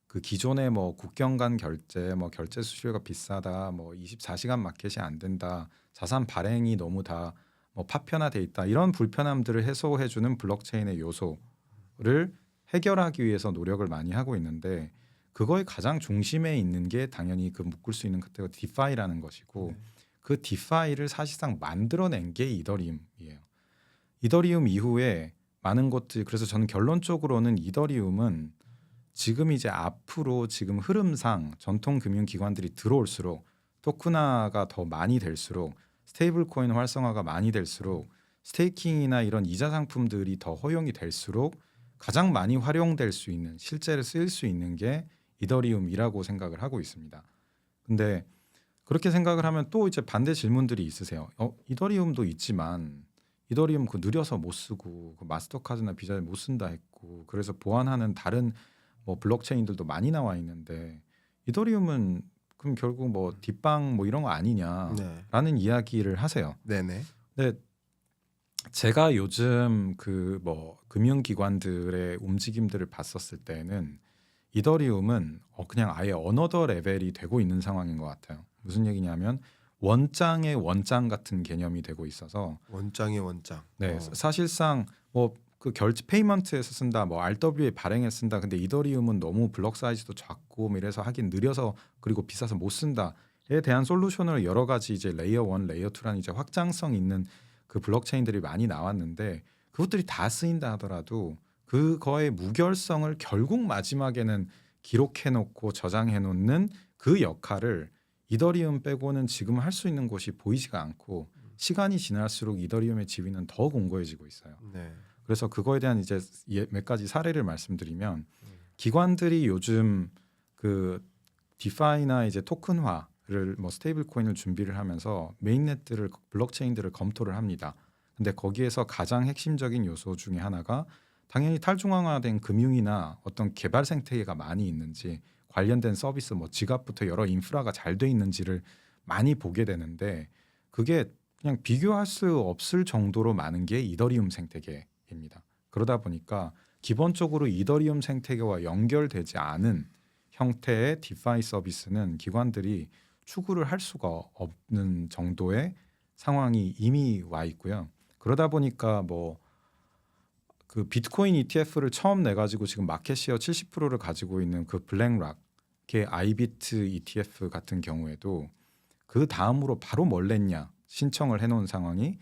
S1: 그 기존의 뭐 국경 간 결제, 뭐 결제 수수료가 비싸다, 뭐 24시간 마켓이 안 된다, 자산 발행이 너무 다 뭐 파편화돼 있다 이런 불편함들을 해소해주는 블록체인의 요소를 해결하기 위해서 노력을 많이 하고 있는데 그거의 가장 중심에 있는 게 당연히 그 묶을 수 있는 카테고리 디파이라는 것이고 그 디파이를 사실상 만들어낸 게 이더리움이에요. 이더리움 이후에 많은 것들 그래서 저는 결론적으로는 이더리움은 지금 이제 앞으로 지금 흐름상 전통 금융 기관들이 들어올수록 토큰화가 더 많이 될수록 스테이블 코인 활성화가 많이 될수록 스테이킹이나 이런 이자 상품들이 더 허용이 될수록 가장 많이 활용될 수 있는 실제로 쓰일 수 있는 게 이더리움이라고 생각을 하고 있습니다. 근데 그렇게 생각을 하면 또 이제 반대 질문들이 있으세요. 이더리움도 있지만 이더리움 그 느려서 못 쓰고 그 마스터카드나 비자를 못 쓴다 했고 그래서 보완하는 다른 뭐 블록체인들도 많이 나와 있는데 이더리움은 그럼 결국 뭐 뒷방 뭐 이런 거 아니냐라는 이야기를 하세요.
S2: 네네,
S1: 근데 제가 요즘 그 뭐 금융기관들의 움직임들을 봤었을 때는 이더리움은 그냥 아예 어너더 레벨이 되고 있는 상황인 것 같아요. 무슨 얘기냐면 원장의 원장 같은 개념이 되고 있어서
S2: 원장의 원장.
S1: 네 사실상 뭐 그 결제 페이먼트에서 쓴다, 뭐 RWA 발행에 쓴다. 근데 이더리움은 너무 블록 사이즈도 작고 뭐 이래서 하긴 느려서 그리고 비싸서 못 쓴다에 대한 솔루션을 여러 가지 이제 레이어 1, 레이어 2라는 이제 확장성 있는 그 블록체인들이 많이 나왔는데 그것들이 다 쓰인다 하더라도 그거의 무결성을 결국 마지막에는 기록해놓고 저장해놓는 그 역할을 이더리움 빼고는 지금 할 수 있는 곳이 보이지가 않고 시간이 지날수록 이더리움의 지위는 더 공고해지고 있어요.
S2: 네,
S1: 그래서 그거에 대한 이제 몇 가지 사례를 말씀드리면 기관들이 요즘 그 디파이나 이제 토큰화를 뭐 스테이블 코인을 준비를 하면서 메인넷들을 블록체인들을 검토를 합니다. 근데 거기에서 가장 핵심적인 요소 중에 하나가 당연히 탈중앙화된 금융이나 어떤 개발 생태계가 많이 있는지 관련된 서비스 뭐 지갑부터 여러 인프라가 잘 돼 있는지를 많이 보게 되는데 그게 그냥 비교할 수 없을 정도로 많은 게 이더리움 생태계입니다. 그러다 보니까 기본적으로 이더리움 생태계와 연결되지 않은 형태의 디파이 서비스는 기관들이 추구를 할 수가 없는 정도의 상황이 이미 와 있고요. 그러다 보니까 뭐 그 비트코인 ETF를 처음 내 가지고 지금 마켓시어 70%를 가지고 있는 그 블랙락의 아이비트 ETF 같은 경우에도 그 다음으로 바로 뭘 냈냐 신청을 해놓은 상황이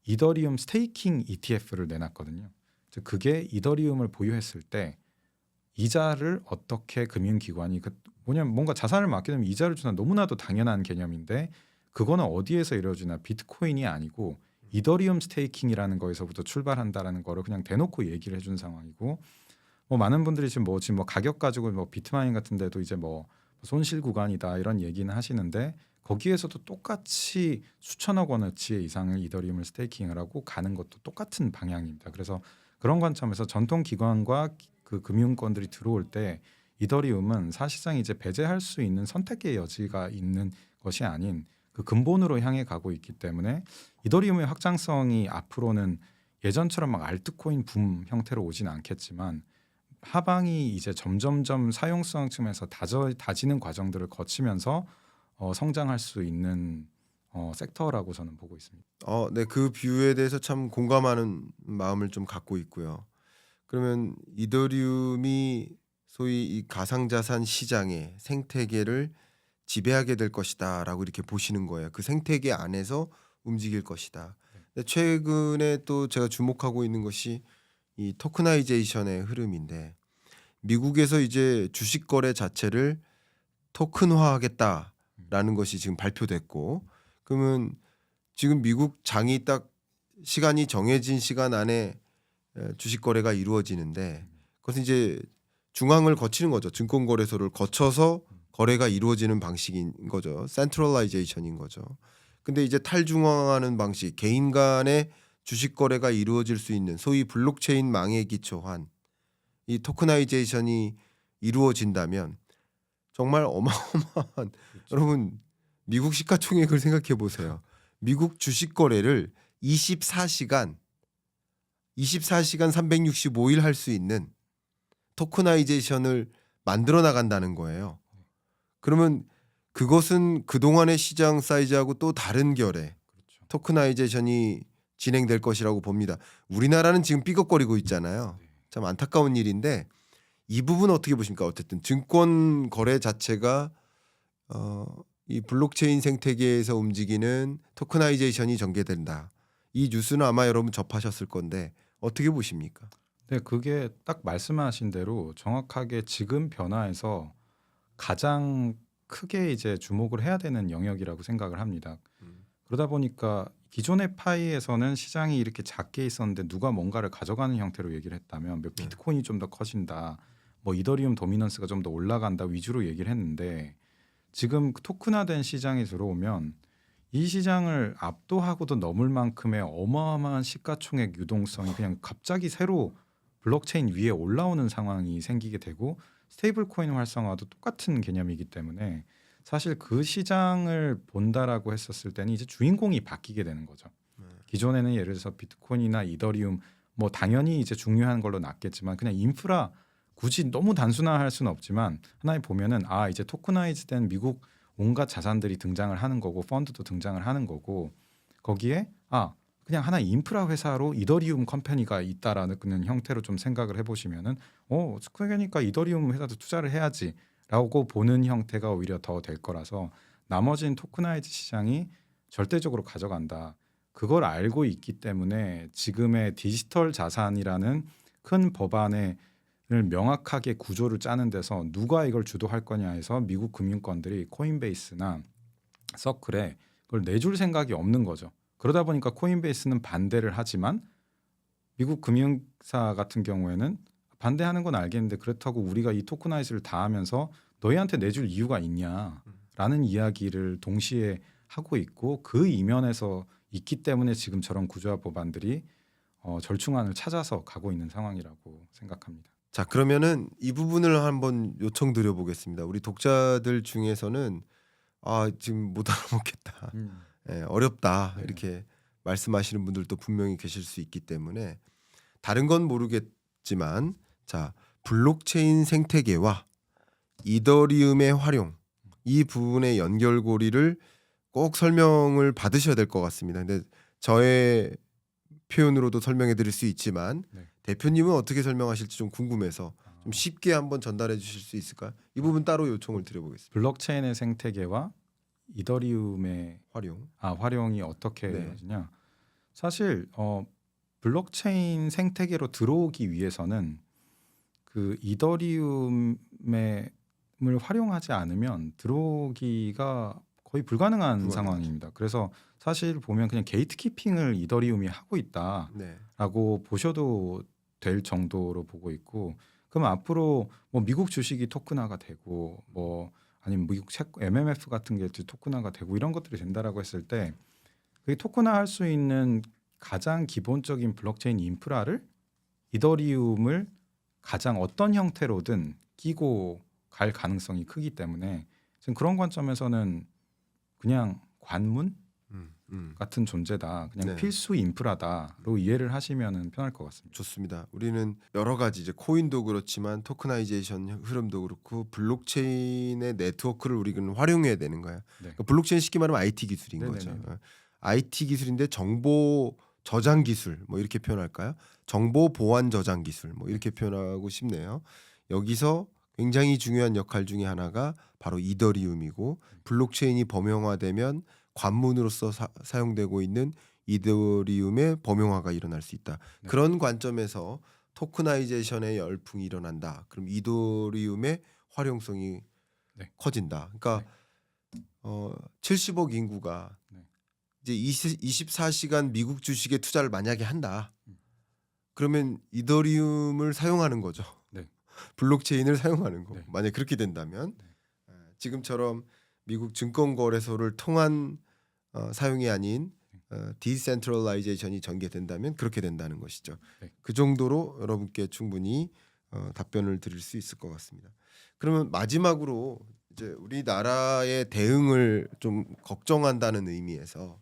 S1: 이더리움 스테이킹 ETF를 내놨거든요. 즉 그게 이더리움을 보유했을 때 이자를 어떻게 금융기관이 뭐냐면 뭔가 자산을 맡게 되면 이자를 주는 너무나도 당연한 개념인데 그거는 어디에서 이루어지나 비트코인이 아니고 이더리움 스테이킹이라는 거에서부터 출발한다라는 거를 그냥 대놓고 얘기를 해준 상황이고 뭐 많은 분들이 지금 뭐 가격 가지고 뭐 비트마인 같은 데도 이제 뭐 손실 구간이다 이런 얘기는 하시는데 거기에서도 똑같이 수천억 원어치 이상을 이더리움을 스테이킹을 하고 가는 것도 똑같은 방향입니다. 그래서 그런 관점에서 전통 기관과 그 금융권들이 들어올 때 이더리움은 사실상 이제 배제할 수 있는 선택의 여지가 있는 것이 아닌 그 근본으로 향해 가고 있기 때문에 이더리움의 확장성이 앞으로는 예전처럼 막 알트코인 붐 형태로 오진 않겠지만 하방이 이제 점점점 사용성 측면에서 다지는 과정들을 거치면서 성장할 수 있는 섹터라고 저는 보고 있습니다.
S2: 네, 그 뷰에 대해서 참 공감하는 마음을 좀 갖고 있고요. 그러면 이더리움이 소위 이 가상자산 시장의 생태계를 지배하게 될 것이다라고 이렇게 보시는 거예요. 그 생태계 안에서 움직일 것이다. 근데 최근에 또 제가 주목하고 있는 것이 이 토크나이제이션의 흐름인데 미국에서 이제 주식 거래 자체를 토큰화하겠다라는 것이 지금 발표됐고 그러면 지금 미국 장이 딱 시간이 정해진 시간 안에 주식 거래가 이루어지는데 그것은 이제 중앙을 거치는 거죠. 증권거래소를 거쳐서 거래가 이루어지는 방식인 거죠. 센트럴라이제이션인 거죠. 근데 이제 탈중앙화하는 방식, 개인 간의 주식 거래가 이루어질 수 있는 소위 블록체인 망에 기초한 이 토크나이제이션이 이루어진다면 정말 어마어마한 여러분 미국 시가총액을 생각해 보세요. 미국 주식 거래를 24시간 365일 할 수 있는 토크나이제이션을 만들어 나간다는 거예요. 그러면 그것은 그동안의 시장 사이즈하고 또 다른 결의
S1: 그렇죠.
S2: 토크나이제이션이 진행될 것이라고 봅니다. 우리나라는 지금 삐걱거리고 있잖아요. 참 안타까운 일인데 이 부분 어떻게 보십니까? 어쨌든 증권 거래 자체가 이 블록체인 생태계에서 움직이는 토크나이제이션이 전개된다. 이 뉴스는 아마 여러분 접하셨을 건데 어떻게 보십니까?
S1: 네, 그게 딱 말씀하신 대로 정확하게 지금 변화에서 가장 크게 이제 주목을 해야 되는 영역이라고 생각을 합니다. 그러다 보니까 기존의 파이에서는 시장이 이렇게 작게 있었는데 누가 뭔가를 가져가는 형태로 얘기를 했다면 뭐 비트코인이 좀 더 커진다, 뭐 이더리움 도미넌스가 좀 더 올라간다 위주로 얘기를 했는데 지금 토큰화된 시장이 들어오면 이 시장을 압도하고도 넘을 만큼의 어마어마한 시가총액 유동성이 그냥 갑자기 새로 블록체인 위에 올라오는 상황이 생기게 되고 스테이블 코인 활성화도 똑같은 개념이기 때문에 사실 그 시장을 본다라고 했었을 때는 이제 주인공이 바뀌게 되는 거죠. 기존에는 예를 들어서 비트코인이나 이더리움 뭐 당연히 이제 중요한 걸로 났겠지만 그냥 인프라 굳이 너무 단순화할 수는 없지만 하나에 보면은 이제 토크나이즈된 미국 온갖 자산들이 등장을 하는 거고 펀드도 등장을 하는 거고 거기에 그냥 하나의 인프라 회사로 이더리움 컴퍼니가 있다라는 형태로 좀 생각을 해보시면은 그러니까 이더리움 회사도 투자를 해야지라고 보는 형태가 오히려 더 될 거라서 나머지는 토크나이즈 시장이 절대적으로 가져간다. 그걸 알고 있기 때문에 지금의 디지털 자산이라는 큰 법안을 명확하게 구조를 짜는 데서 누가 이걸 주도할 거냐 해서 미국 금융권들이 코인베이스나 서클에 그걸 내줄 생각이 없는 거죠. 그러다 보니까 코인베이스는 반대를 하지만 미국 금융사 같은 경우에는 반대하는 건 알겠는데 그렇다고 우리가 이 토크나이즈를 다 하면서 너희한테 내줄 이유가 있냐라는 이야기를 동시에 하고 있고 그 이면에서 있기 때문에 지금 저런 구조화 법안들이 절충안을 찾아서 가고 있는 상황이라고 생각합니다.
S2: 자, 그러면은 이 부분을 한번 요청드려 보겠습니다. 우리 독자들 중에서는 지금 못 알아먹겠다. 어렵다.
S1: 네.
S2: 이렇게 말씀하시는 분들도 분명히 계실 수 있기 때문에 다른 건 모르겠지만 자, 블록체인 생태계와 이더리움의 활용 이 부분의 연결고리를 꼭 설명을 받으셔야 될 것 같습니다. 근데 저의 표현으로도 설명해 드릴 수 있지만
S1: 네.
S2: 대표님은 어떻게 설명하실지 좀 궁금해서
S1: 아,
S2: 좀 쉽게 한번 전달해 주실 수 있을까요? 이 부분 따로 요청을 드려보겠습니다.
S1: 블록체인의 생태계와 이더리움의 활용이 어떻게
S2: 네.
S1: 이루어지냐? 사실 블록체인 생태계로 들어오기 위해서는 그 이더리움을 활용하지 않으면 들어오기가 거의 불가능한
S2: 불가능하죠.
S1: 상황입니다. 그래서 사실 보면 그냥 게이트키핑을 이더리움이 하고 있다라고
S2: 네.
S1: 보셔도 될 정도로 보고 있고, 그럼 앞으로 뭐 미국 주식이 토큰화가 되고 뭐 아니면 미국 MMF 같은 게 토큰화가 되고 이런 것들이 된다라고 했을 때 그 토큰화할 수 있는 가장 기본적인 블록체인 인프라를 이더리움을 가장 어떤 형태로든 끼고 갈 가능성이 크기 때문에 지금 그런 관점에서는 그냥 관문 같은 존재다, 그냥
S2: 네.
S1: 필수 인프라다로 이해를 하시면 편할 것 같습니다.
S2: 좋습니다. 우리는 여러 가지 이제 코인도 그렇지만 토크나이제이션 흐름도 그렇고 블록체인의 네트워크를 우리는 활용해야 되는 거야.
S1: 네.
S2: 그러니까 블록체인 쉽게 말하면 IT 기술인 거죠.
S1: 네네네.
S2: IT 기술인데 정보 저장 기술 뭐 이렇게 표현할까요? 정보 보안 저장 기술 뭐 이렇게 표현하고 싶네요. 여기서 굉장히 중요한 역할 중에 하나가 바로 이더리움이고 블록체인이 범용화되면 관문으로서 사용되고 있는 이더리움의 범용화가 일어날 수 있다.
S1: 네.
S2: 그런 관점에서 토크나이제이션의 열풍이 일어난다. 그럼 이더리움의 활용성이
S1: 네.
S2: 커진다. 그러니까 70억 인구가
S1: 네.
S2: 이제 24시간 미국 주식에 투자를 만약에 한다.
S1: 음.
S2: 그러면 이더리움을 사용하는 거죠.
S1: 네.
S2: 블록체인을 사용하는 거.
S1: 네.
S2: 만약 그렇게 된다면
S1: 네.
S2: 지금처럼 미국 증권거래소를 통한 사용이 아닌 디센트럴라이제이션이 전개된다면 그렇게 된다는 것이죠.
S1: 네.
S2: 그 정도로 여러분께 충분히 답변을 드릴 수 있을 것 같습니다. 그러면 마지막으로 이제 우리나라의 대응을 좀 걱정한다는 의미에서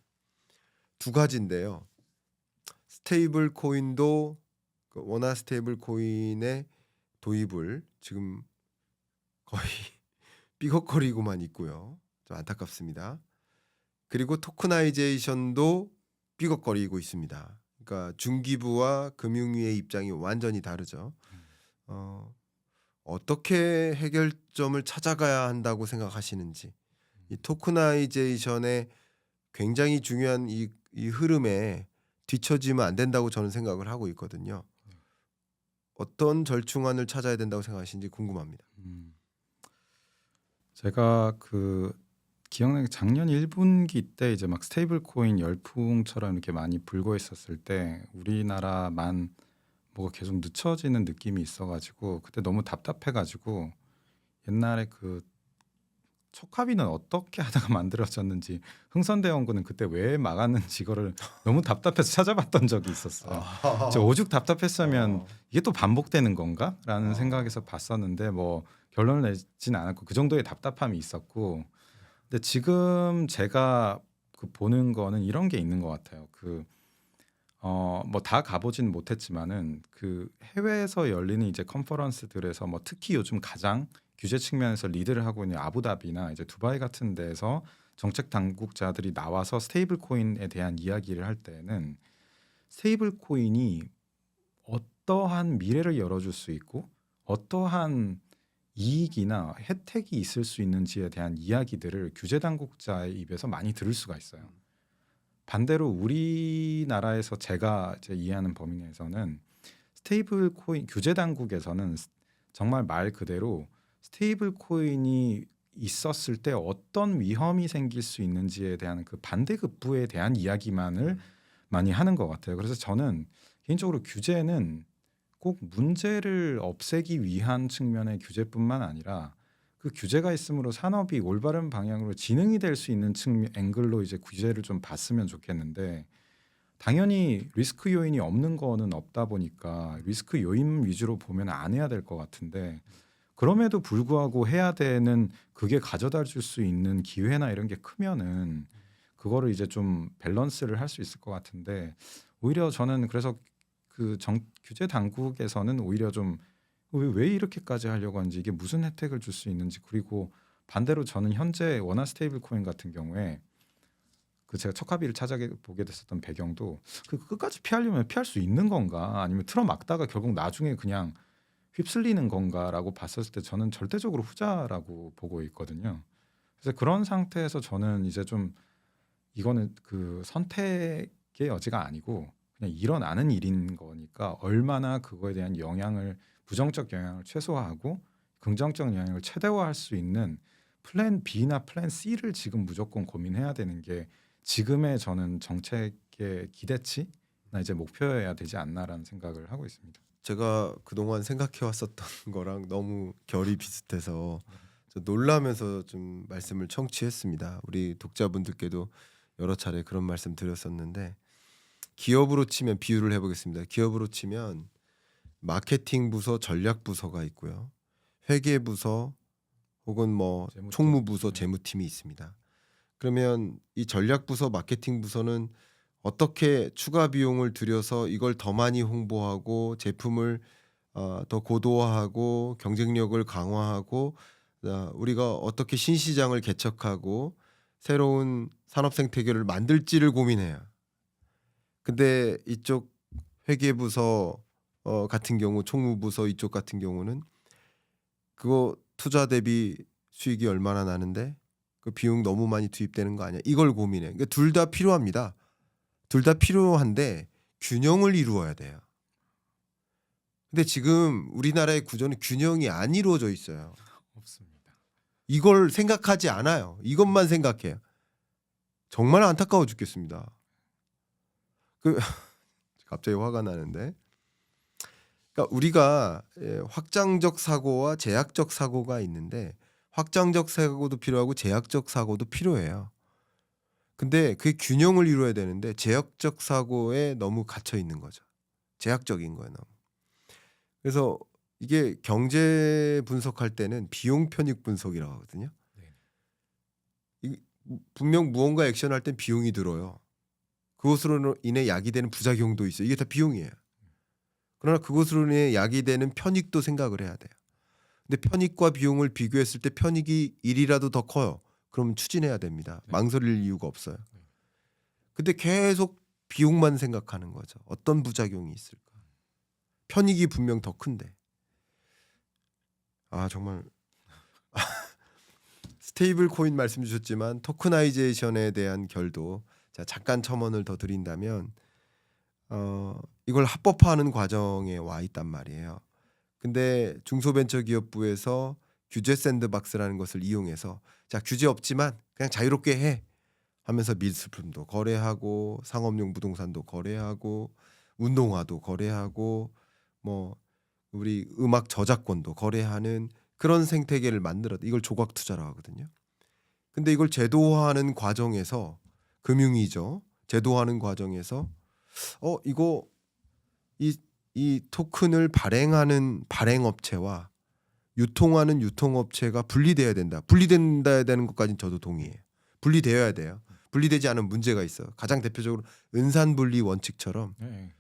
S2: 두 가지인데요. 스테이블 코인도 원화 스테이블 코인의 도입을 지금 거의 삐걱거리고만 있고요. 좀 안타깝습니다. 그리고 토크나이제이션도 삐걱거리고 있습니다. 그러니까 중기부와 금융위의 입장이 완전히 다르죠. 어떻게 해결점을 찾아가야 한다고 생각하시는지, 이 토크나이제이션의 굉장히 중요한 이 흐름에 뒤처지면 안 된다고 저는 생각을 하고 있거든요. 어떤 절충안을 찾아야 된다고 생각하시는지 궁금합니다.
S1: 제가 기억나게 작년 1분기 때 이제 막 스테이블 코인 열풍처럼 이렇게 많이 불고 있었을 때 우리나라만 뭐가 계속 늦춰지는 느낌이 있어가지고 그때 너무 답답해가지고 옛날에 척화비는 어떻게 하다가 만들어졌는지 흥선대원군은 그때 왜 막았는지 이거를 너무 답답해서 찾아봤던 적이 있었어요. 저 오죽 답답했으면 이게 또 반복되는 건가라는 생각에서 봤었는데 뭐 결론을 내진 않았고 그 정도의 답답함이 있었고, 근데 지금 제가 보는 거는 이런 게 있는 것 같아요. 뭐 다 가보진 못했지만은 해외에서 열리는 이제 컨퍼런스들에서 뭐 특히 요즘 가장 규제 측면에서 리드를 하고 있는 아부다비나 이제 두바이 같은 데에서 정책 당국자들이 나와서 스테이블 코인에 대한 이야기를 할 때는 스테이블 코인이 어떠한 미래를 열어줄 수 있고 어떠한 이익이나 혜택이 있을 수 있는지에 대한 이야기들을 규제 당국자의 입에서 많이 들을 수가 있어요. 반대로 우리나라에서 제가 이제 이해하는 범위 내에서는 스테이블 코인 규제 당국에서는 정말 말 그대로 스테이블 코인이 있었을 때 어떤 위험이 생길 수 있는지에 대한 반대급부에 대한 이야기만을 많이 하는 것 같아요. 그래서 저는 개인적으로 규제는 꼭 문제를 없애기 위한 측면의 규제뿐만 아니라 그 규제가 있으므로 산업이 올바른 방향으로 진흥이 될 수 있는 측면 앵글로 이제 규제를 좀 봤으면 좋겠는데 당연히 리스크 요인이 없는 거는 없다 보니까 리스크 요인 위주로 보면 안 해야 될 것 같은데 그럼에도 불구하고 해야 되는 그게 가져다 줄 수 있는 기회나 이런 게 크면은 그거를 이제 좀 밸런스를 할 수 있을 것 같은데 오히려 저는 그래서 규제 당국에서는 오히려 좀 왜 이렇게까지 하려고 하는지 이게 무슨 혜택을 줄 수 있는지 그리고 반대로 저는 현재 원화 스테이블 코인 같은 경우에 제가 척하비를 찾아보게 됐었던 배경도 끝까지 피하려면 피할 수 있는 건가 아니면 틀어막다가 결국 나중에 그냥 휩쓸리는 건가라고 봤었을 때 저는 절대적으로 후자라고 보고 있거든요. 그래서 그런 상태에서 저는 이제 좀 이거는 선택의 여지가 아니고 그냥 일어나는 일인 거니까 얼마나 그거에 대한 부정적 영향을 최소화하고 긍정적 영향을 최대화할 수 있는 플랜 B나 플랜 C를 지금 무조건 고민해야 되는 게 지금의 저는 정책의 기대치나 이제 목표여야 되지 않나라는 생각을 하고 있습니다.
S2: 제가 그동안 생각해 왔었던 거랑 너무 결이 비슷해서 저 놀라면서 좀 말씀을 청취했습니다. 우리 독자분들께도 여러 차례 그런 말씀 드렸었는데 기업으로 치면 비유를 해보겠습니다. 기업으로 치면 마케팅 부서, 전략 부서가 있고요. 회계 부서 혹은 뭐
S1: 재무팀.
S2: 총무 부서, 재무팀이 있습니다. 그러면 이 전략 부서, 마케팅 부서는 어떻게 추가 비용을 들여서 이걸 더 많이 홍보하고 제품을 더 고도화하고 경쟁력을 강화하고 우리가 어떻게 신시장을 개척하고 새로운 산업 생태계를 만들지를 고민해요. 근데 이쪽 회계부서 같은 경우 총무부서 이쪽 같은 경우는 그거 투자 대비 수익이 얼마나 나는데 그 비용 너무 많이 투입되는 거 아니야? 이걸 고민해. 그러니까 둘 다 필요합니다. 둘 다 필요한데 균형을 이루어야 돼요. 근데 지금 우리나라의 구조는 균형이 안 이루어져 있어요.
S1: 없습니다.
S2: 이걸 생각하지 않아요. 이것만 생각해요. 정말 안타까워 죽겠습니다. 갑자기 화가 나는데. 그러니까 우리가 확장적 사고와 제약적 사고가 있는데 확장적 사고도 필요하고 제약적 사고도 필요해요. 근데 그 균형을 이루어야 되는데 제약적 사고에 너무 갇혀 있는 거죠. 제약적인 거예요, 너무. 그래서 이게 경제 분석할 때는 비용 편익 분석이라고 하거든요. 분명 무언가 액션할 땐 비용이 들어요. 그것으로 인해 야기되는 부작용도 있어요. 이게 다 비용이에요. 그러나 그것으로 인해 야기되는 편익도 생각을 해야 돼요. 근데 편익과 비용을 비교했을 때 편익이 1이라도 더 커요. 그럼 추진해야 됩니다.
S1: 네.
S2: 망설일 이유가 없어요. 근데 계속 비용만 생각하는 거죠. 어떤 부작용이 있을까? 편익이 분명 더 큰데. 정말 스테이블 코인 말씀 주셨지만 토크나이제이션에 대한 결도 자, 잠깐 첨언을 더 드린다면 이걸 합법화하는 과정에 와 있단 말이에요. 근데 중소벤처기업부에서 규제 샌드박스라는 것을 이용해서 자, 규제 없지만 그냥 자유롭게 해 하면서 미술품도 거래하고 상업용 부동산도 거래하고 운동화도 거래하고 뭐 우리 음악 저작권도 거래하는 그런 생태계를 만들었다. 이걸 조각 투자라고 하거든요. 근데 이걸 제도화하는 과정에서 금융이죠. 제도화하는 과정에서 이거 이 토큰을 발행하는 발행업체와 유통하는 유통업체가 분리돼야 된다. 분리된다 되는 것까지는 저도 동의해요. 분리되어야 돼요. 분리되지 않은 문제가 있어요. 가장 대표적으로 은산분리 원칙처럼
S1: 네.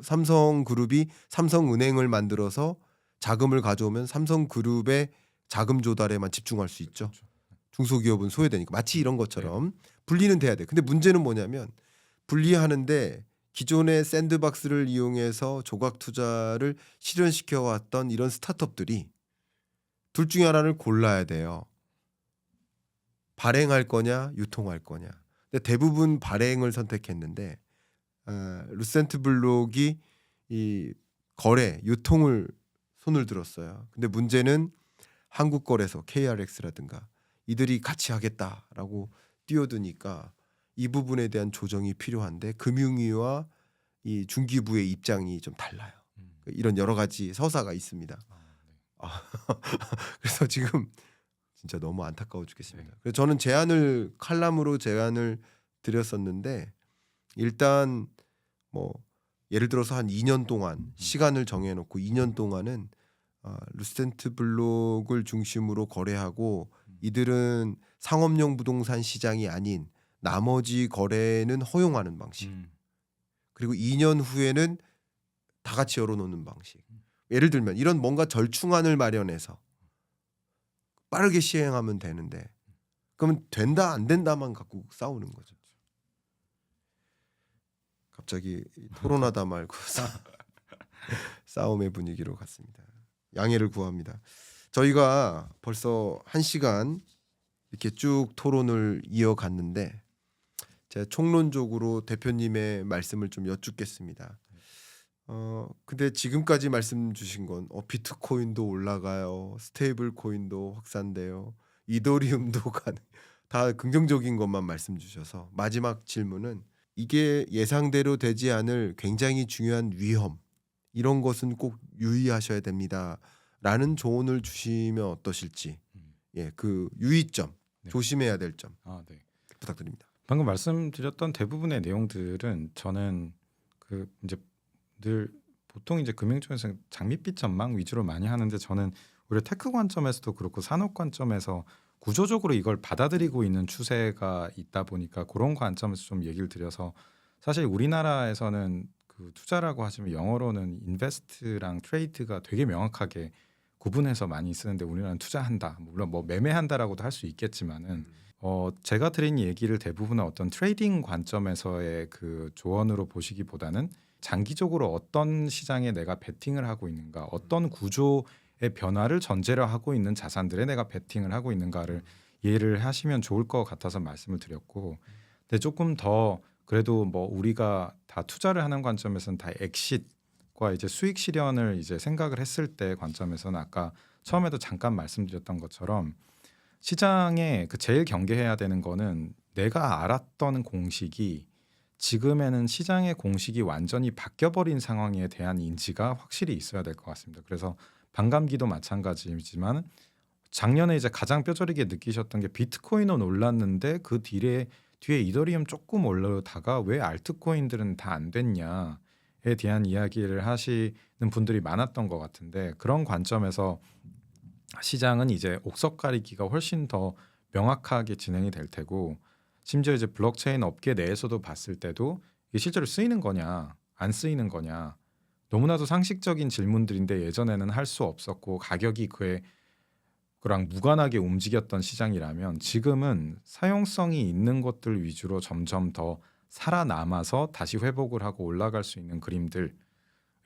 S2: 삼성그룹이 삼성은행을 만들어서 자금을 가져오면 삼성그룹의 자금 조달에만 집중할 수 있죠. 중소기업은 소외되니까 마치 이런 것처럼 분리는 돼야 돼. 근데 문제는 뭐냐면 분리하는데 기존의 샌드박스를 이용해서 조각 투자를 실현시켜 왔던 이런 스타트업들이 둘 중에 하나를 골라야 돼요. 발행할 거냐, 유통할 거냐. 근데 대부분 발행을 선택했는데 루센트블록이 이 거래, 유통을 손을 들었어요. 근데 문제는 한국거래소, KRX라든가 이들이 같이 하겠다라고 뛰어드니까 이 부분에 대한 조정이 필요한데 금융위와 이 중기부의 입장이 좀 달라요. 이런 여러 가지 서사가 있습니다. 그래서 지금 진짜 너무 안타까워 죽겠습니다.
S1: 네.
S2: 그래서 저는 칼럼으로 제안을 드렸었는데 일단 뭐 예를 들어서 한 2년 동안 시간을 정해놓고 2년 동안은 루스텐트 블록을 중심으로 거래하고 이들은 상업용 부동산 시장이 아닌 나머지 거래는 허용하는 방식. 그리고 2년 후에는 다 같이 열어놓는 방식. 예를 들면 이런 뭔가 절충안을 마련해서 빠르게 시행하면 되는데 그러면 된다 안 된다만 갖고 싸우는 거죠. 갑자기 토론하다 말고 싸움의 분위기로 갔습니다. 양해를 구합니다. 저희가 벌써 1시간 이렇게 쭉 토론을 이어갔는데 제가 총론적으로 대표님의 말씀을 좀 여쭙겠습니다. 근데 지금까지 말씀 주신 건 비트코인도 올라가요. 스테이블 코인도 확산돼요. 이더리움도 다 긍정적인 것만 말씀 주셔서 마지막 질문은 이게 예상대로 되지 않을 굉장히 중요한 위험 이런 것은 꼭 유의하셔야 됩니다라는 조언을 주시면 어떠실지. 예, 그 유의점,
S1: 네.
S2: 조심해야 될 점
S1: 네.
S2: 부탁드립니다.
S1: 방금 말씀드렸던 대부분의 내용들은 저는 그 이제 늘 보통 이제 금융 쪽에서 장밋빛 전망 위주로 많이 하는데 저는 오히려 테크 관점에서도 그렇고 산업 관점에서 구조적으로 이걸 받아들이고 있는 추세가 있다 보니까 그런 관점에서 좀 얘기를 드려서 사실 우리나라에서는 그 투자라고 하시면 영어로는 인베스트랑 트레이드가 되게 명확하게 구분해서 많이 쓰는데 우리나라는 투자한다. 물론 뭐 매매한다라고도 할 수 있겠지만은 제가 드린 얘기를 대부분은 어떤 트레이딩 관점에서의 그 조언으로 보시기보다는 장기적으로 어떤 시장에 내가 베팅을 하고 있는가, 어떤 구조의 변화를 전제로 하고 있는 자산들에 내가 베팅을 하고 있는가를 이해를 하시면 좋을 것 같아서 말씀을 드렸고, 근데 조금 더 그래도 뭐 우리가 다 투자를 하는 관점에서는 다 엑싯과 이제 수익 실현을 이제 생각을 했을 때 관점에서는 아까 처음에도 잠깐 말씀드렸던 것처럼 시장에 그 제일 경계해야 되는 거는 내가 알았던 공식이 지금에는 시장의 공식이 완전히 바뀌어버린 상황에 대한 인지가 확실히 있어야 될 것 같습니다. 그래서 반감기도 마찬가지지만 작년에 이제 가장 뼈저리게 느끼셨던 게 비트코인은 올랐는데 그 뒤에 이더리움 조금 올라다가 왜 알트코인들은 다 안 됐냐에 대한 이야기를 하시는 분들이 많았던 것 같은데 그런 관점에서 시장은 이제 옥석 가리기가 훨씬 더 명확하게 진행이 될 테고 심지어 이제 블록체인 업계 내에서도 봤을 때도 이게 실제로 쓰이는 거냐 안 쓰이는 거냐 너무나도 상식적인 질문들인데 예전에는 할 수 없었고 가격이 그랑 무관하게 움직였던 시장이라면 지금은 사용성이 있는 것들 위주로 점점 더 살아남아서 다시 회복을 하고 올라갈 수 있는 그림들이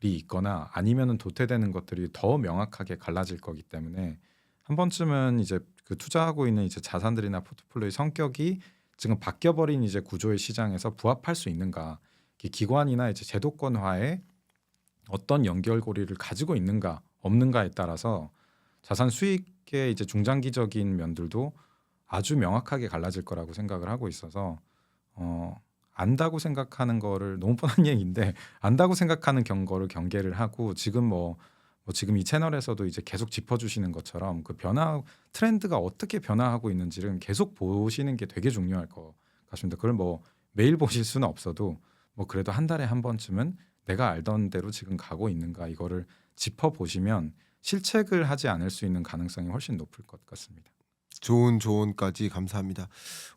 S1: 있거나 아니면은 도태되는 것들이 더 명확하게 갈라질 거기 때문에 한 번쯤은 이제 그 투자하고 있는 이제 자산들이나 포트폴리오의 성격이 지금 바뀌어버린 이제 구조의 시장에서 부합할 수 있는가, 기관이나 이제 제도권화에 어떤 연결고리를 가지고 있는가 없는가에 따라서 자산 수익의 이제 중장기적인 면들도 아주 명확하게 갈라질 거라고 생각을 하고 있어서 안다고 생각하는 거를 너무 뻔한 얘기인데 안다고 생각하는 거를 경계를 하고 지금 뭐 지금 이 채널에서도 이제 계속 짚어주시는 것처럼 그 변화 트렌드가 어떻게 변화하고 있는지를 계속 보시는 게 되게 중요할 것 같습니다. 그걸 뭐 매일 보실 수는 없어도 뭐 그래도 한 달에 한 번쯤은 내가 알던 대로 지금 가고 있는가 이거를 짚어보시면 실책을 하지 않을 수 있는 가능성이 훨씬 높을 것 같습니다.
S2: 좋은 조언까지 감사합니다.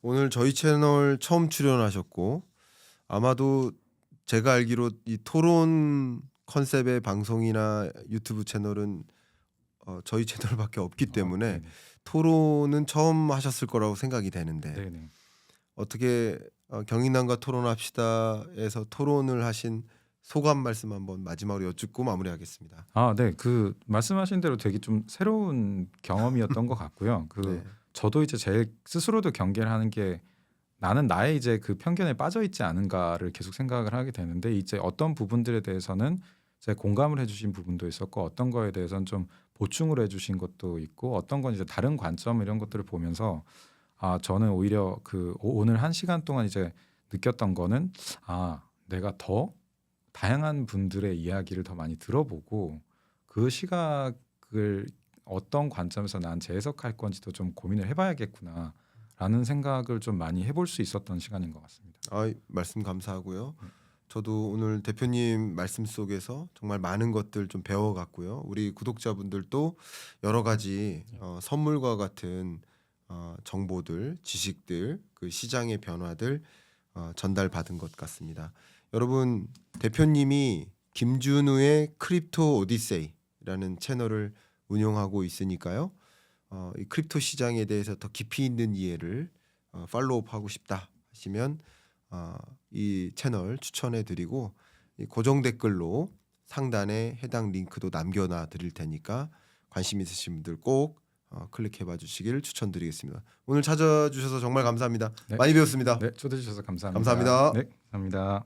S2: 오늘 저희 채널 처음 출연하셨고 아마도 제가 알기로 이 토론 컨셉의 방송이나 유튜브 채널은 저희 채널밖에 없기 때문에
S1: 네네.
S2: 토론은 처음 하셨을 거라고 생각이 되는데
S1: 네네.
S2: 어떻게 경인남과 토론합시다에서 토론을 하신 소감 말씀 한번 마지막으로 여쭙고 마무리하겠습니다.
S1: 네. 그 말씀하신 대로 되게 좀 새로운 경험이었던 것 같고요.
S2: 네.
S1: 저도 이제 제 스스로도 경계를 하는 게 나는 나의 이제 그 편견에 빠져 있지 않은가를 계속 생각을 하게 되는데 이제 어떤 부분들에 대해서는 제 공감을 해주신 부분도 있었고 어떤 거에 대해서는 좀 보충을 해주신 것도 있고 어떤 건 이제 다른 관점 이런 것들을 보면서 저는 오히려 그 오늘 1시간 동안 이제 느꼈던 거는 내가 더 다양한 분들의 이야기를 더 많이 들어보고 그 시각을 어떤 관점에서 난 재해석할 건지도 좀 고민을 해봐야겠구나라는 생각을 좀 많이 해볼 수 있었던 시간인 것 같습니다.
S2: 말씀 감사하고요.
S1: 네.
S2: 저도 오늘 대표님 말씀 속에서 정말 많은 것들 좀 배워갔고요. 우리 구독자분들도 여러 가지 선물과 같은 정보들, 지식들, 그 시장의 변화들 전달받은 것 같습니다. 여러분, 대표님이 김준우의 크립토 오디세이라는 채널을 운영하고 있으니까요. 이 크립토 시장에 대해서 더 깊이 있는 이해를 팔로우하고 싶다 하시면 이 채널 추천해드리고 이 고정 댓글로 상단에 해당 링크도 남겨놔 드릴 테니까 관심 있으신 분들 꼭 클릭해봐 주시길 추천드리겠습니다. 오늘 찾아주셔서 정말 감사합니다.
S1: 네.
S2: 많이 배웠습니다.
S1: 네, 초대해 주셔서 감사합니다.
S2: 감사합니다.
S1: 네, 감사합니다.